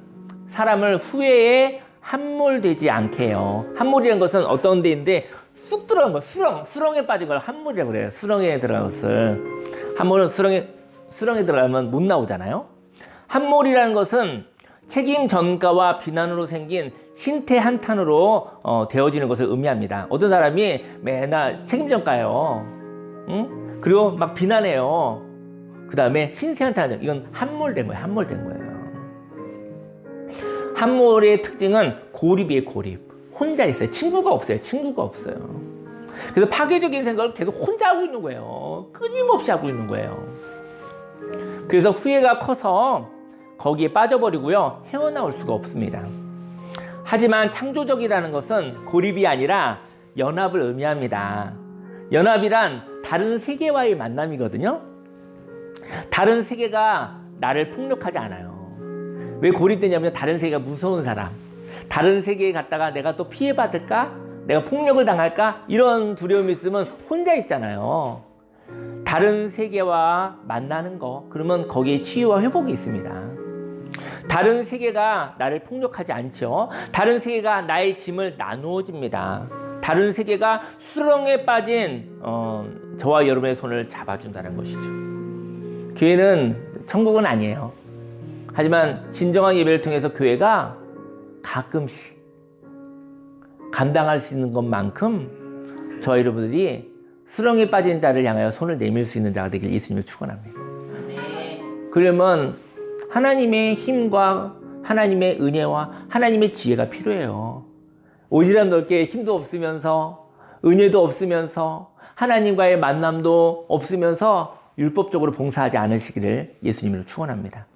사람을 후회에 함몰되지 않게 해요. 함몰이라는 것은 어떤 데인데 쑥 들어간 거, 수렁에 빠진 걸 함몰이라고 그래요. 수렁에 들어간 것을. 함몰은 수렁에 들어가면 못 나오잖아요. 함몰이라는 것은 책임 전가와 비난으로 생긴 신태 한탄으로 되어지는 것을 의미합니다. 어떤 사람이 맨날 책임 전가예요. 응? 그리고 막 비난해요. 그 다음에 신태 한탄, 이건 함몰된 거예요. 함몰된 거예요. 함몰의 특징은 고립이에요. 고립. 혼자 있어요. 친구가 없어요. 그래서 파괴적인 생각을 계속 혼자 하고 있는 거예요. 끊임없이 하고 있는 거예요. 그래서 후회가 커서 거기에 빠져버리고요. 헤어나올 수가 없습니다. 하지만 창조적이라는 것은 고립이 아니라 연합을 의미합니다. 연합이란 다른 세계와의 만남이거든요. 다른 세계가 나를 폭력하지 않아요. 왜 고립되냐면 다른 세계가 무서운 사람, 다른 세계에 갔다가 내가 또 피해받을까? 내가 폭력을 당할까? 이런 두려움이 있으면 혼자 있잖아요. 다른 세계와 만나는 거, 그러면 거기에 치유와 회복이 있습니다. 다른 세계가 나를 폭력하지 않죠. 다른 세계가 나의 짐을 나누어 줍니다. 다른 세계가 수렁에 빠진 저와 여러분의 손을 잡아준다는 것이죠. 교회는 천국은 아니에요. 하지만 진정한 예배를 통해서 교회가 가끔씩 감당할 수 있는 것만큼 저와 여러분들이 수렁에 빠진 자를 향하여 손을 내밀 수 있는 자가 되길 예수님을 축원합니다. 그러면 하나님의 힘과 하나님의 은혜와 하나님의 지혜가 필요해요. 오지랖 넓게 힘도 없으면서 은혜도 없으면서 하나님과의 만남도 없으면서 율법적으로 봉사하지 않으시기를 예수님으로 축원합니다.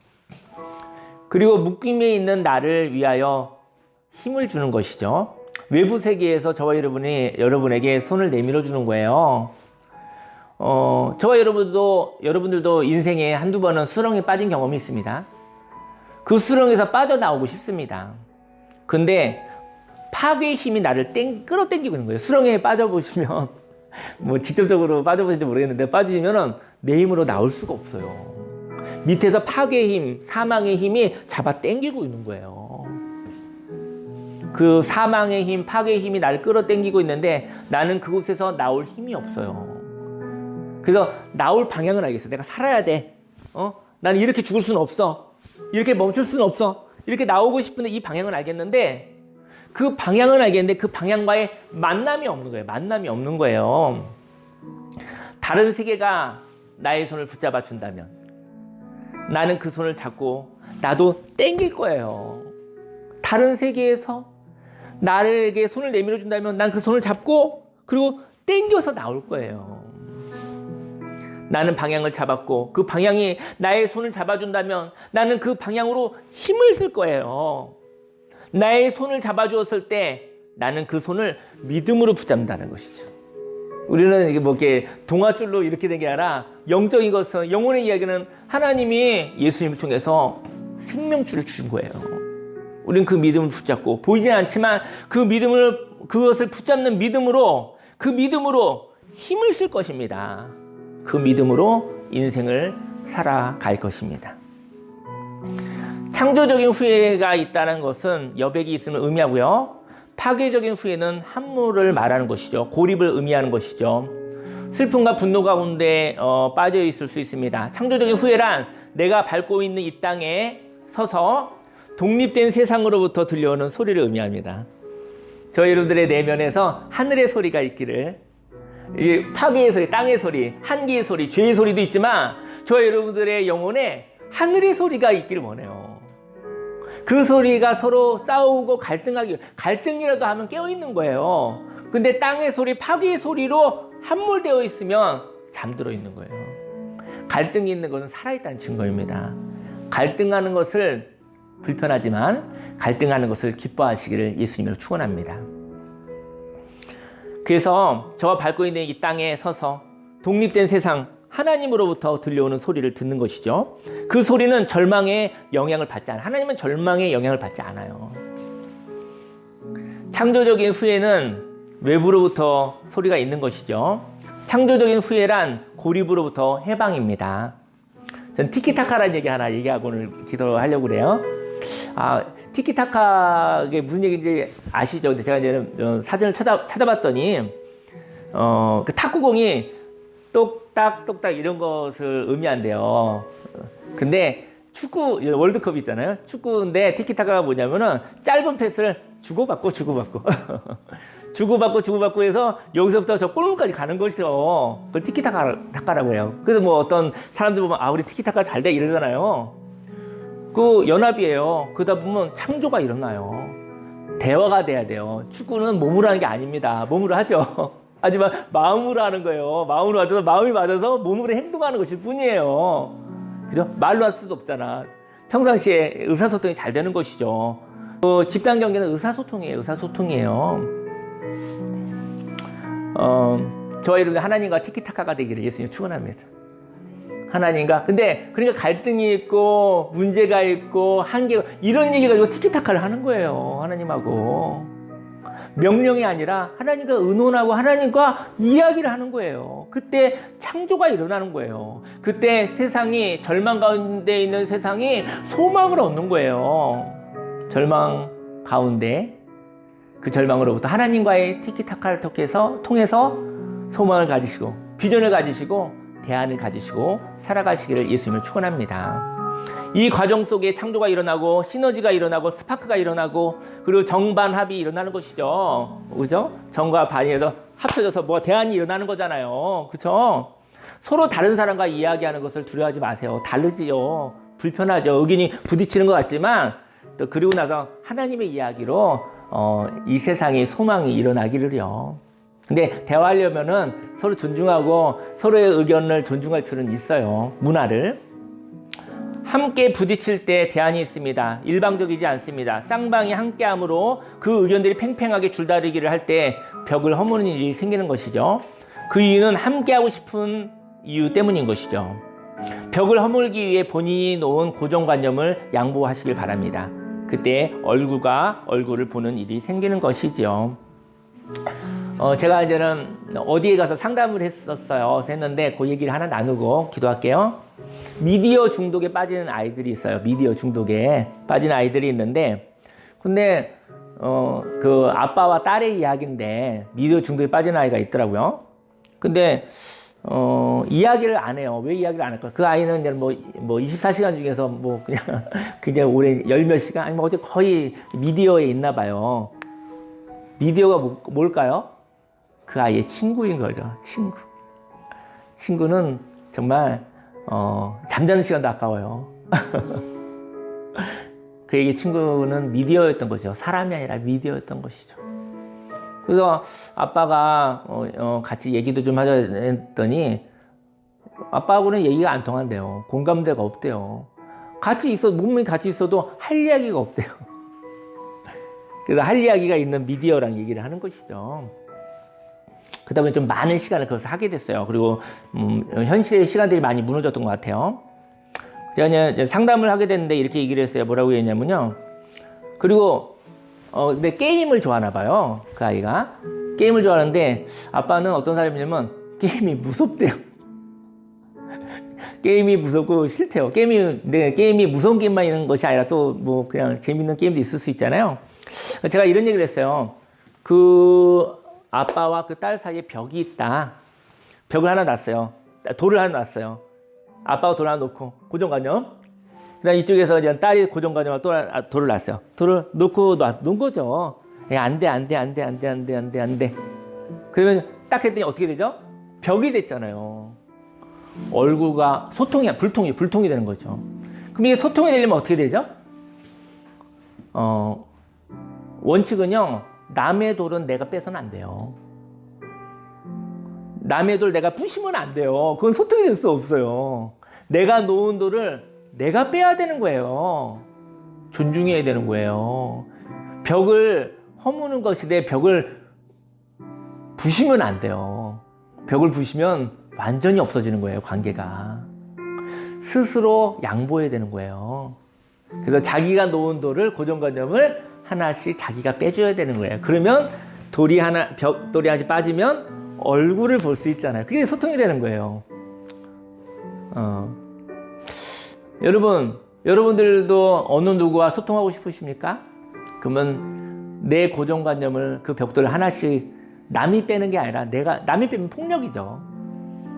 그리고 묶임에 있는 나를 위하여 힘을 주는 것이죠. 외부 세계에서 저와 여러분에게 손을 내밀어 주는 거예요. 저와 여러분들도 인생에 한두 번은 수렁에 빠진 경험이 있습니다. 그 수렁에서 빠져나오고 싶습니다. 근데 파괴의 힘이 나를 끌어당기고 있는 거예요. 수렁에 빠져보시면 뭐 직접적으로 빠져보실지 모르겠는데 빠지면은 내 힘으로 나올 수가 없어요. 밑에서 파괴의 힘, 사망의 힘이 잡아 당기고 있는 거예요. 그 사망의 힘, 파괴의 힘이 나를 끌어당기고 있는데 나는 그곳에서 나올 힘이 없어요. 그래서 나올 방향을 알겠어. 내가 살아야 돼. 나는 이렇게 죽을 수는 없어. 이렇게 멈출 수는 없어. 이렇게 나오고 싶은데 이 방향을 알겠는데 그 방향은 알겠는데 그 방향과의 만남이 없는 거예요. 만남이 없는 거예요. 다른 세계가 나의 손을 붙잡아 준다면 나는 그 손을 잡고 나도 땡길 거예요. 다른 세계에서 나에게 손을 내밀어 준다면 난 그 손을 잡고 그리고 땡겨서 나올 거예요. 나는 방향을 잡았고 그 방향이 나의 손을 잡아준다면 나는 그 방향으로 힘을 쓸 거예요. 나의 손을 잡아주었을 때 나는 그 손을 믿음으로 붙잡는다는 것이죠. 우리는 이게 뭐 이렇게 동아줄로 이렇게 된 게 아니라 영적인 것은 영혼의 이야기는 하나님이 예수님을 통해서 생명줄을 주신 거예요. 우리는 그 믿음을 붙잡고 보이진 않지만 그것을 붙잡는 믿음으로 그 믿음으로 힘을 쓸 것입니다. 그 믿음으로 인생을 살아갈 것입니다. 창조적인 후회가 있다는 것은 여백이 있음을 의미하고요. 파괴적인 후회는 함몰을 말하는 것이죠. 고립을 의미하는 것이죠. 슬픔과 분노 가운데 빠져 있을 수 있습니다. 창조적인 후회란 내가 밟고 있는 이 땅에 서서 독립된 세상으로부터 들려오는 소리를 의미합니다. 저희 여러분들의 내면에서 하늘의 소리가 있기를, 이게 파괴의 소리, 땅의 소리, 한계의 소리, 죄의 소리도 있지만 저희 여러분들의 영혼에 하늘의 소리가 있기를 원해요. 그 소리가 서로 싸우고 갈등이라도 하면 깨어있는 거예요. 근데 땅의 소리, 파괴의 소리로 함몰되어 있으면 잠들어 있는 거예요. 갈등이 있는 것은 살아있다는 증거입니다. 갈등하는 것을 불편하지만 갈등하는 것을 기뻐하시기를 예수님으로 축원합니다. 그래서 저와 밟고 있는 이 땅에 서서 독립된 세상, 하나님으로부터 들려오는 소리를 듣는 것이죠. 그 소리는 절망의 영향을 받지 않아요. 하나님은 절망의 영향을 받지 않아요. 창조적인 후회는 외부로부터 소리가 있는 것이죠. 창조적인 후회란 고립으로부터 해방입니다. 저는 티키타카라는 얘기 하나 얘기하고 오늘 기도하려고 그래요. 티키타카가 무슨 얘기인지 아시죠? 근데 제가 이제 사전을 찾아봤더니 그 탁구공이 똑딱 이런 것을 의미한대요. 근데 축구 월드컵 있잖아요. 축구인데 티키타카가 뭐냐면은 짧은 패스를 주고받고 주고받고 해서 여기서부터 저 골문까지 가는 것이죠. 그걸 티키타카라고 해요. 그래서 뭐 어떤 사람들 보면 우리 티키타카 잘 돼 이러잖아요. 그 연합이에요. 그러다 보면 창조가 일어나요. 대화가 돼야 돼요. 축구는 몸으로 하는 게 아닙니다. 몸으로 하죠. 하지만 마음으로 하는 거예요. 마음으로 하셔서 마음이 맞아서 몸으로 행동하는 것일 뿐이에요. 그죠? 말로 할 수도 없잖아. 평상시에 의사소통이 잘 되는 것이죠. 집단 경기는 의사소통이에요. 저와 여러분 하나님과 티키타카가 되기를 예수님 축원합니다. 하나님과 근데 그러니까 갈등이 있고 문제가 있고 한계가 이런 얘기 가지고 티키타카를 하는 거예요. 하나님하고 명령이 아니라 하나님과 의논하고 하나님과 이야기를 하는 거예요. 그때 창조가 일어나는 거예요. 그때 세상이 절망 가운데 있는 세상이 소망을 얻는 거예요. 절망 가운데 그 절망으로부터 하나님과의 티키타카를 통해서 소망을 가지시고 비전을 가지시고 대안을 가지시고 살아가시기를 예수님을 축원합니다. 이 과정 속에 창조가 일어나고 시너지가 일어나고 스파크가 일어나고 그리고 정반합이 일어나는 것이죠. 그죠? 정과 반에서 합쳐져서 뭐 대안이 일어나는 거잖아요. 그죠? 서로 다른 사람과 이야기하는 것을 두려워하지 마세요. 다르지요. 불편하죠. 의견이 부딪히는 것 같지만 또 그리고 나서 하나님의 이야기로 이 세상에 소망이 일어나기를요. 근데 대화하려면은 서로 존중하고 서로의 의견을 존중할 필요는 있어요. 문화를. 함께 부딪힐 때 대안이 있습니다. 일방적이지 않습니다. 쌍방이 함께함으로 그 의견들이 팽팽하게 줄다리기를 할 때 벽을 허무는 일이 생기는 것이죠. 그 이유는 함께하고 싶은 이유 때문인 것이죠. 벽을 허물기 위해 본인이 놓은 고정관념을 양보하시길 바랍니다. 그때 얼굴과 얼굴을 보는 일이 생기는 것이죠. 제가 이제는 어디에 가서 상담을 했었어요. 했는데 그 얘기를 하나 나누고 기도할게요. 미디어 중독에 빠지는 아이들이 있어요. 미디어 중독에 빠진 아이들이 있는데, 근데 그 아빠와 딸의 이야기인데 미디어 중독에 빠진 아이가 있더라고요. 근데 이야기를 안 해요. 왜 이야기를 안 할까? 그 아이는 이제 뭐 24시간 중에서 뭐 그냥 오래 열 몇 시간 아니 뭐 어제 거의 미디어에 있나 봐요. 미디어가 뭘까요? 그 아이의 친구인 거죠. 친구는 정말 잠자는 시간도 아까워요. 그에게 친구는 미디어였던 거죠. 사람이 아니라 미디어였던 것이죠. 그래서 아빠가 같이 얘기도 좀 하자 했더니 아빠하고는 얘기가 안 통한대요. 공감대가 없대요. 몸이 같이 있어도 할 이야기가 없대요. 그래서 할 이야기가 있는 미디어랑 얘기를 하는 것이죠. 그러다 보니 좀 많은 시간을 거기서 하게 됐어요. 그리고 현실의 시간들이 많이 무너졌던 것 같아요. 제가 이제 상담을 하게 됐는데 이렇게 얘기를 했어요. 뭐라고 했냐면요. 그리고 근데 게임을 좋아하나 봐요. 그 아이가. 게임을 좋아하는데 아빠는 어떤 사람이냐면 게임이 무섭대요. 게임이 무섭고 싫대요. 게임이 무서운 게임만 있는 것이 아니라 또 뭐 그냥 재밌는 게임도 있을 수 있잖아요. 제가 이런 얘기를 했어요. 그 아빠와 그 딸 사이에 벽이 있다. 벽을 하나 놨어요. 돌을 하나 놨어요. 아빠가 돌을 하나 놓고 고정관념. 그다음 이쪽에서 이제 딸이 고정관념과 돌을 놨어요. 돌을 놓고 놓은 거죠. 안 돼. 그러면 딱 했더니 어떻게 되죠? 벽이 됐잖아요. 얼굴과 불통이 되는 거죠. 그럼 이게 소통이 되려면 어떻게 되죠? 원칙은요, 남의 돌은 내가 빼서는 안 돼요. 남의 돌 내가 부시면 안 돼요. 그건 소통이 될 수 없어요. 내가 놓은 돌을 내가 빼야 되는 거예요. 존중해야 되는 거예요. 벽을 허무는 것이되 벽을 부시면 안 돼요. 벽을 부시면 완전히 없어지는 거예요, 관계가. 스스로 양보해야 되는 거예요. 그래서 자기가 놓은 돌을, 고정관념을 하나씩 자기가 빼줘야 되는 거예요. 그러면 돌이 하나씩 빠지면 얼굴을 볼 수 있잖아요. 그게 소통이 되는 거예요. 여러분들도 어느 누구와 소통하고 싶으십니까? 그러면 내 고정관념을, 그 벽돌을 하나씩 남이 빼는 게 아니라 남이 빼면 폭력이죠.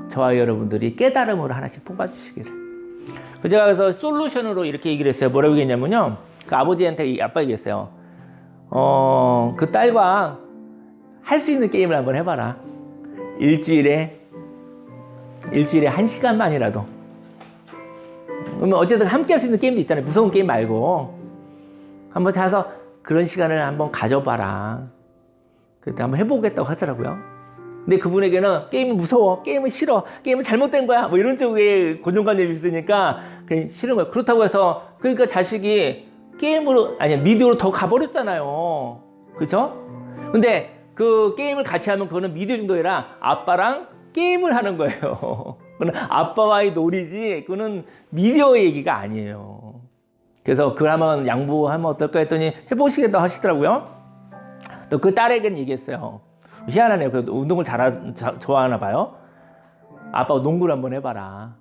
저와 여러분들이 깨달음으로 하나씩 뽑아주시기를. 제가 그래서 솔루션으로 이렇게 얘기를 했어요. 뭐라고 얘기했냐면요. 그 아버지한테 아빠 얘기했어요. 그 딸과 할 수 있는 게임을 한번 해봐라. 일주일에 1시간만이라도. 그러면 어쨌든 함께 할 수 있는 게임도 있잖아요. 무서운 게임 말고. 한번 가서 그런 시간을 한번 가져봐라. 그때 한번 해보겠다고 하더라고요. 근데 그분에게는 게임은 무서워, 게임은 싫어, 게임은 잘못된 거야, 뭐 이런 쪽에 고정관념이 있으니까 그냥 싫은 거예요. 그렇다고 해서 그러니까 자식이 미디어로 더 가버렸잖아요. 그죠? 근데 그 게임을 같이 하면 그거는 미디어 중독이라 아빠랑 게임을 하는 거예요. 그건 아빠와의 놀이지, 그거는 미디어 얘기가 아니에요. 그래서 그걸 한번 양보하면 어떨까 했더니 해보시겠다고 하시더라고요. 또 그 딸에게는 얘기했어요. 희한하네요. 그 운동을 좋아하나 봐요. 아빠가 농구를 한번 해봐라.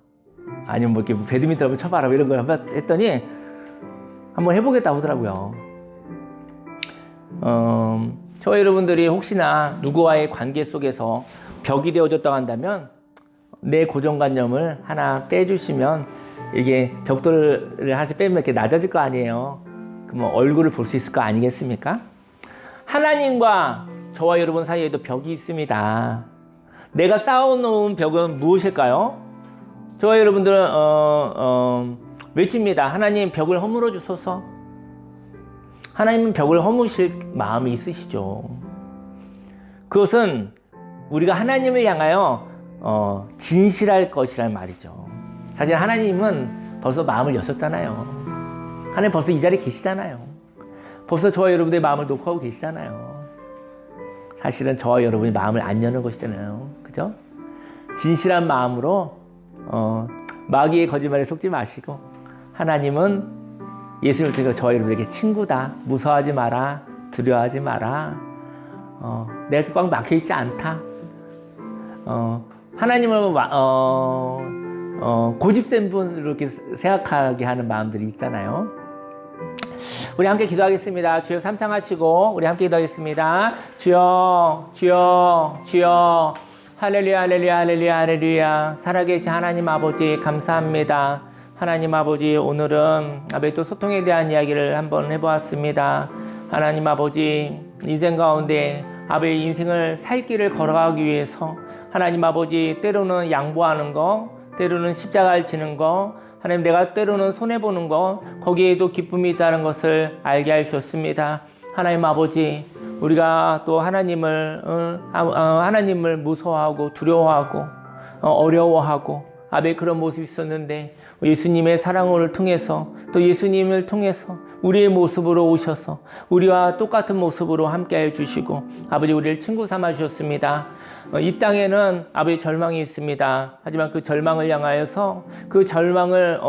아니면 뭐 이렇게 배드민턴 한번 쳐봐라. 이런 걸 한번 했더니 한번 해보겠다고 하더라고요. 저와 여러분들이 혹시나 누구와의 관계 속에서 벽이 되어졌다고 한다면 내 고정관념을 하나 빼주시면 이게 벽돌을 하나씩 빼면 이렇게 낮아질 거 아니에요. 그러면 얼굴을 볼 수 있을 거 아니겠습니까? 하나님과 저와 여러분 사이에도 벽이 있습니다. 내가 쌓아놓은 벽은 무엇일까요? 저와 여러분들은 외칩니다. 하나님 벽을 허물어 주소서. 하나님은 벽을 허무실 마음이 있으시죠. 그것은 우리가 하나님을 향하여 진실할 것이란 말이죠. 사실 하나님은 벌써 마음을 여셨잖아요. 하나님 벌써 이 자리에 계시잖아요. 벌써 저와 여러분의 마음을 녹화하고 계시잖아요. 사실은 저와 여러분이 마음을 안 여는 것이잖아요. 그죠? 진실한 마음으로 마귀의 거짓말에 속지 마시고 하나님은 예수님을 통해 저와 여러분에게 친구다. 무서워하지 마라. 두려워하지 마라. 내가 꽉 막혀있지 않다. 하나님을 고집센 분으로 이렇게 생각하게 하는 마음들이 있잖아요. 우리 함께 기도하겠습니다. 주여 삼창하시고 우리 함께 기도하겠습니다. 주여 주여 주여 할렐루야 할렐루야 할렐루야 할렐루야. 살아계신 하나님 아버지 감사합니다. 하나님 아버지 오늘은 아버지 또 소통에 대한 이야기를 한번 해보았습니다. 하나님 아버지 인생 가운데 아버지 인생을 살 길을 걸어가기 위해서 하나님 아버지 때로는 양보하는 거, 때로는 십자가를 지는 거, 하나님 내가 때로는 손해보는 거, 거기에도 기쁨이 있다는 것을 알게 하셨습니다. 하나님 아버지 우리가 또 하나님을 무서워하고 두려워하고 어려워하고 아버지 그런 모습이 있었는데 예수님의 사랑을 통해서 또 예수님을 통해서 우리의 모습으로 오셔서 우리와 똑같은 모습으로 함께해 주시고 아버지 우리를 친구 삼아 주셨습니다. 이 땅에는 아버지 절망이 있습니다. 하지만 그 절망을 향하여서 그 절망을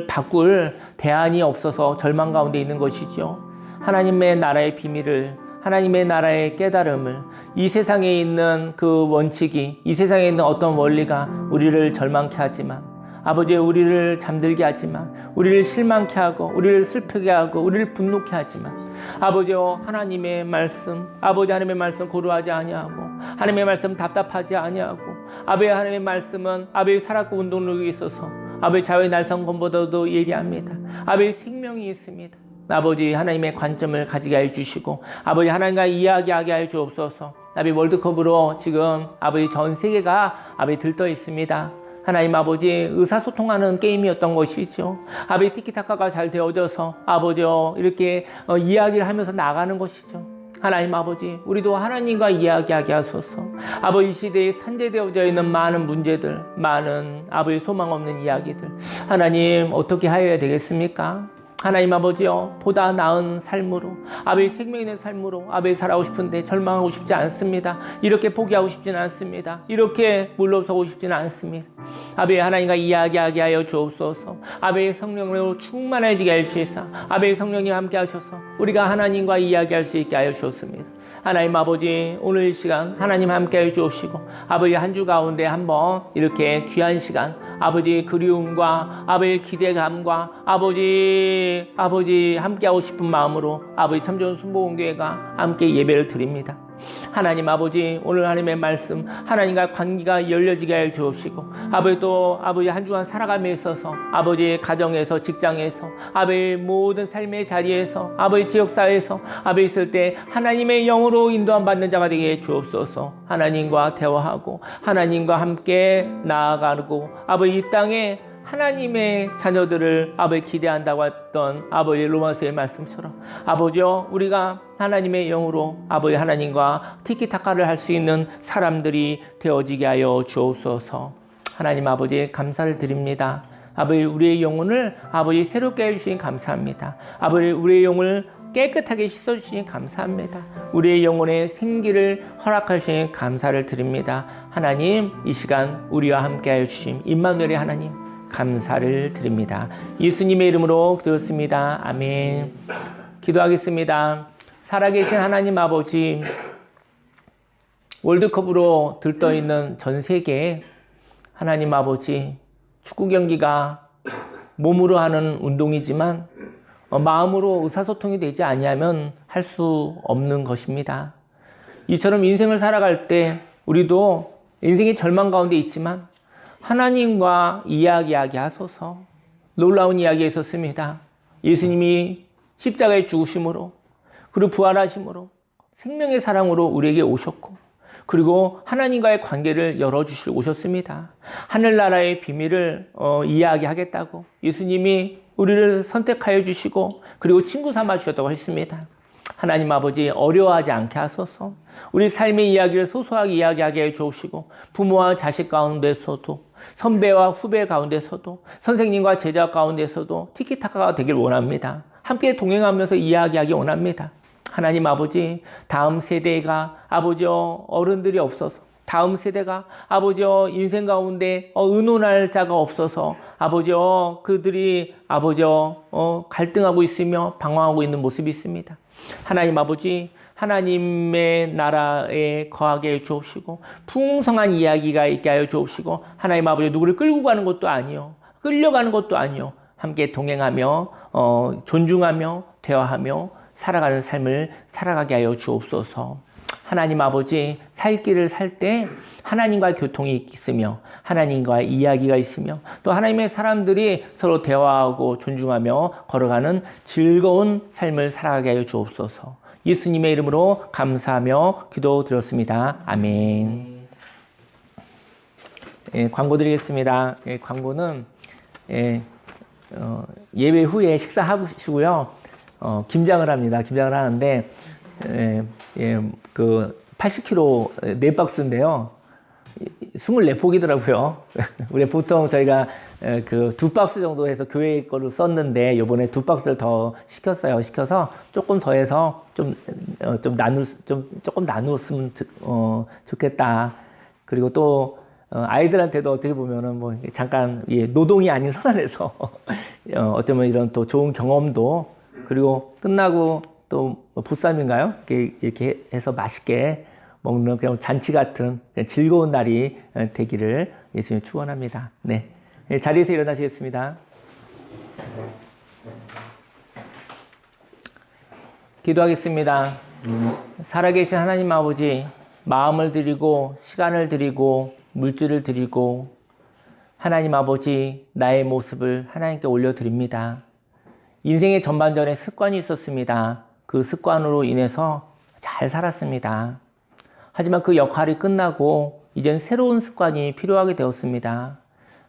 바꿀 대안이 없어서 절망 가운데 있는 것이죠. 하나님의 나라의 비밀을 하나님의 나라의 깨달음을 이 세상에 있는 그 원칙이 이 세상에 있는 어떤 원리가 우리를 절망케 하지만 아버지 우리를 잠들게 하지만 우리를 실망케 하고 우리를 슬프게 하고 우리를 분노케 하지만 아버지요 하나님의 말씀 아버지 하나님의 말씀 고루하지 아니하고 하나님의 말씀 답답하지 아니하고 아버지 하나님의 말씀은 아버지 살았고 운동력이 있어서 아버지 자유의 날성권보다도 예리합니다. 아버지 생명이 있습니다. 아버지 하나님의 관점을 가지게 해주시고 아버지 하나님과 이야기하게 해 주옵소서. 아버지 월드컵으로 지금 아버지 전 세계가 아버지 들떠 있습니다. 하나님 아버지 의사소통하는 게임이었던 것이죠. 아버지 티키타카가 잘 되어져서 아버지요 이렇게 이야기를 하면서 나가는 것이죠. 하나님 아버지 우리도 하나님과 이야기하게 하소서. 아버지 이 시대에 산재되어져 있는 많은 문제들 많은 아버지 소망 없는 이야기들 하나님 어떻게 하여야 되겠습니까? 하나님 아버지요 보다 나은 삶으로 아버지 생명 있는 삶으로 아버지 살아가고 싶은데 절망하고 싶지 않습니다. 이렇게 포기하고 싶지는 않습니다. 이렇게 물러서고 싶지는 않습니다. 아버지 하나님과 이야기하게 하여 주옵소서. 아버지 성령으로 충만해지게 해 주시사 아버지 성령님 함께 하셔서 우리가 하나님과 이야기할 수 있게 하여 주옵습니다. 하나님 아버지 오늘 이 시간 하나님 함께 해 주옵시고 아버지 한 주 가운데 한번 이렇게 귀한 시간 아버지 그리움과 아버지 기대감과 아버지 함께하고 싶은 마음으로 아버지 참좋은 순복음교회가 함께 예배를 드립니다. 하나님 아버지 오늘 하나님의 말씀 하나님과 관계가 열려지게 해 주옵시고 아버지 또 아버지 한 주간 살아감에 있어서 아버지 가정에서 직장에서 아버지 모든 삶의 자리에서 아버지 지역사회에서 아버지 있을 때 하나님의 영으로 인도함 받는 자가 되게 해 주옵소서. 하나님과 대화하고 하나님과 함께 나아가고 아버지 이 땅에 하나님의 자녀들을 아버지 기대한다고 했던 아버지 로마서의 말씀처럼 아버지요 우리가 하나님의 영으로 아버지 하나님과 티키타카를 할 수 있는 사람들이 되어지게 하여 주옵소서. 하나님 아버지 감사를 드립니다. 아버지 우리의 영혼을 아버지 새롭게 해주시니 감사합니다. 아버지 우리의 영혼을 깨끗하게 씻어주시니 감사합니다. 우리의 영혼의 생기를 허락하시니 감사를 드립니다. 하나님 이 시간 우리와 함께 하여 주심 임마누엘의 하나님 감사를 드립니다. 예수님의 이름으로 기도했습니다. 아멘. 기도하겠습니다. 살아계신 하나님 아버지 월드컵으로 들떠있는 전 세계에 하나님 아버지 축구 경기가 몸으로 하는 운동이지만 마음으로 의사소통이 되지 아니하면 할 수 없는 것입니다. 이처럼 인생을 살아갈 때 우리도 인생의 절망 가운데 있지만 하나님과 이야기하게 하소서. 놀라운 이야기가 있었습니다. 예수님이 십자가에 죽으심으로 그리고 부활하심으로 생명의 사랑으로 우리에게 오셨고 그리고 하나님과의 관계를 열어주시러 오셨습니다. 하늘나라의 비밀을 이야기하겠다고 예수님이 우리를 선택하여 주시고 그리고 친구 삼아 주셨다고 했습니다. 하나님 아버지 어려워하지 않게 하소서. 우리 삶의 이야기를 소소하게 이야기하게 해주시고 부모와 자식 가운데서도 선배와 후배 가운데서도 선생님과 제자 가운데서도 티키타카가 되길 원합니다. 함께 동행하면서 이야기하기 원합니다. 하나님 아버지 다음 세대가 아버지여 어른들이 없어서 다음 세대가 아버지여 인생 가운데 의논할 자가 없어서 아버지여 그들이 아버지여 갈등하고 있으며 방황하고 있는 모습이 있습니다. 하나님 아버지 하나님의 나라에 거하게 해 주옵시고 풍성한 이야기가 있게 하여 주옵시고 하나님 아버지 누구를 끌고 가는 것도 아니요 끌려가는 것도 아니요 함께 동행하며 존중하며 대화하며 살아가는 삶을 살아가게 하여 주옵소서. 하나님 아버지 살 길을 살 때 하나님과 교통이 있으며 하나님과 이야기가 있으며 또 하나님의 사람들이 서로 대화하고 존중하며 걸어가는 즐거운 삶을 살아가게 하여 주옵소서. 예수님의 이름으로 감사하며 기도드렸습니다. 아멘. 광고 드리겠습니다. 광고는 예배 후에 식사하시고요. 김장을 합니다. 김장을 하는데 그 80kg 4박스인데요. 24폭이더라고요. 우리 보통 저희가 그 2박스 정도 해서 교회 거를 썼는데 요번에 2박스를 더 시켰어요. 시켜서 조금 더 해서 조금 나누었으면 좋겠다. 그리고 또 아이들한테도 어떻게 보면은 뭐 잠깐 노동이 아닌 선안에서 어쩌면 이런 또 좋은 경험도 그리고 끝나고 또 보쌈인가요? 이렇게 해서 맛있게 먹는 그냥 잔치 같은 즐거운 날이 되기를 예수님 축원합니다. 네, 자리에서 일어나시겠습니다. 기도하겠습니다. 살아계신 하나님 아버지, 마음을 드리고 시간을 드리고 물질을 드리고 하나님 아버지 나의 모습을 하나님께 올려드립니다. 인생의 전반전에 습관이 있었습니다. 그 습관으로 인해서 잘 살았습니다. 하지만 그 역할이 끝나고 이젠 새로운 습관이 필요하게 되었습니다.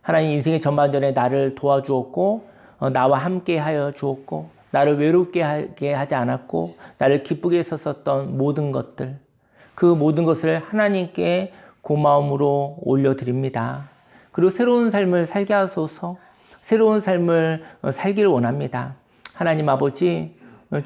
하나님 인생의 전반전에 나를 도와주었고 나와 함께 하여 주었고 나를 외롭게 하게 하지 않았고 나를 기쁘게 했었던 모든 것들 그 모든 것을 하나님께 고마움으로 올려드립니다. 그리고 새로운 삶을 살게 하소서. 새로운 삶을 살기를 원합니다. 하나님 아버지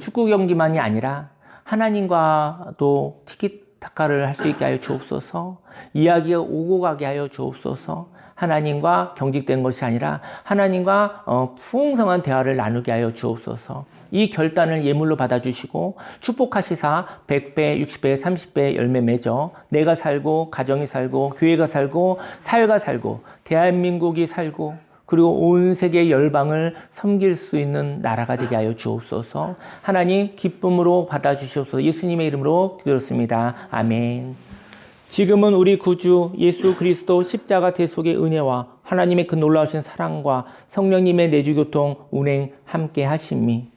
축구 경기만이 아니라 하나님과도 티키타카를 할 수 있게 하여 주옵소서. 이야기가 오고 가게 하여 주옵소서. 하나님과 경직된 것이 아니라 하나님과 풍성한 대화를 나누게 하여 주옵소서. 이 결단을 예물로 받아주시고 축복하시사 100배, 60배, 30배 열매 맺어 내가 살고 가정이 살고 교회가 살고 사회가 살고 대한민국이 살고 그리고 온 세계 열방을 섬길 수 있는 나라가 되게 하여 주옵소서. 하나님 기쁨으로 받아주시옵소서. 예수님의 이름으로 기도했습니다. 아멘. 지금은 우리 구주 예수 그리스도 십자가 대속의 은혜와 하나님의 그 놀라우신 사랑과 성령님의 내주교통 운행 함께 하심이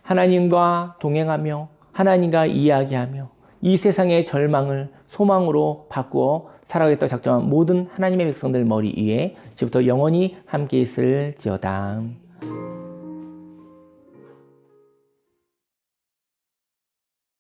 하나님과 동행하며 하나님과 이야기하며 이 세상의 절망을 소망으로 바꾸어 살아가겠다 작정한 모든 하나님의 백성들 머리 위에 지금부터 영원히 함께 있을지어다.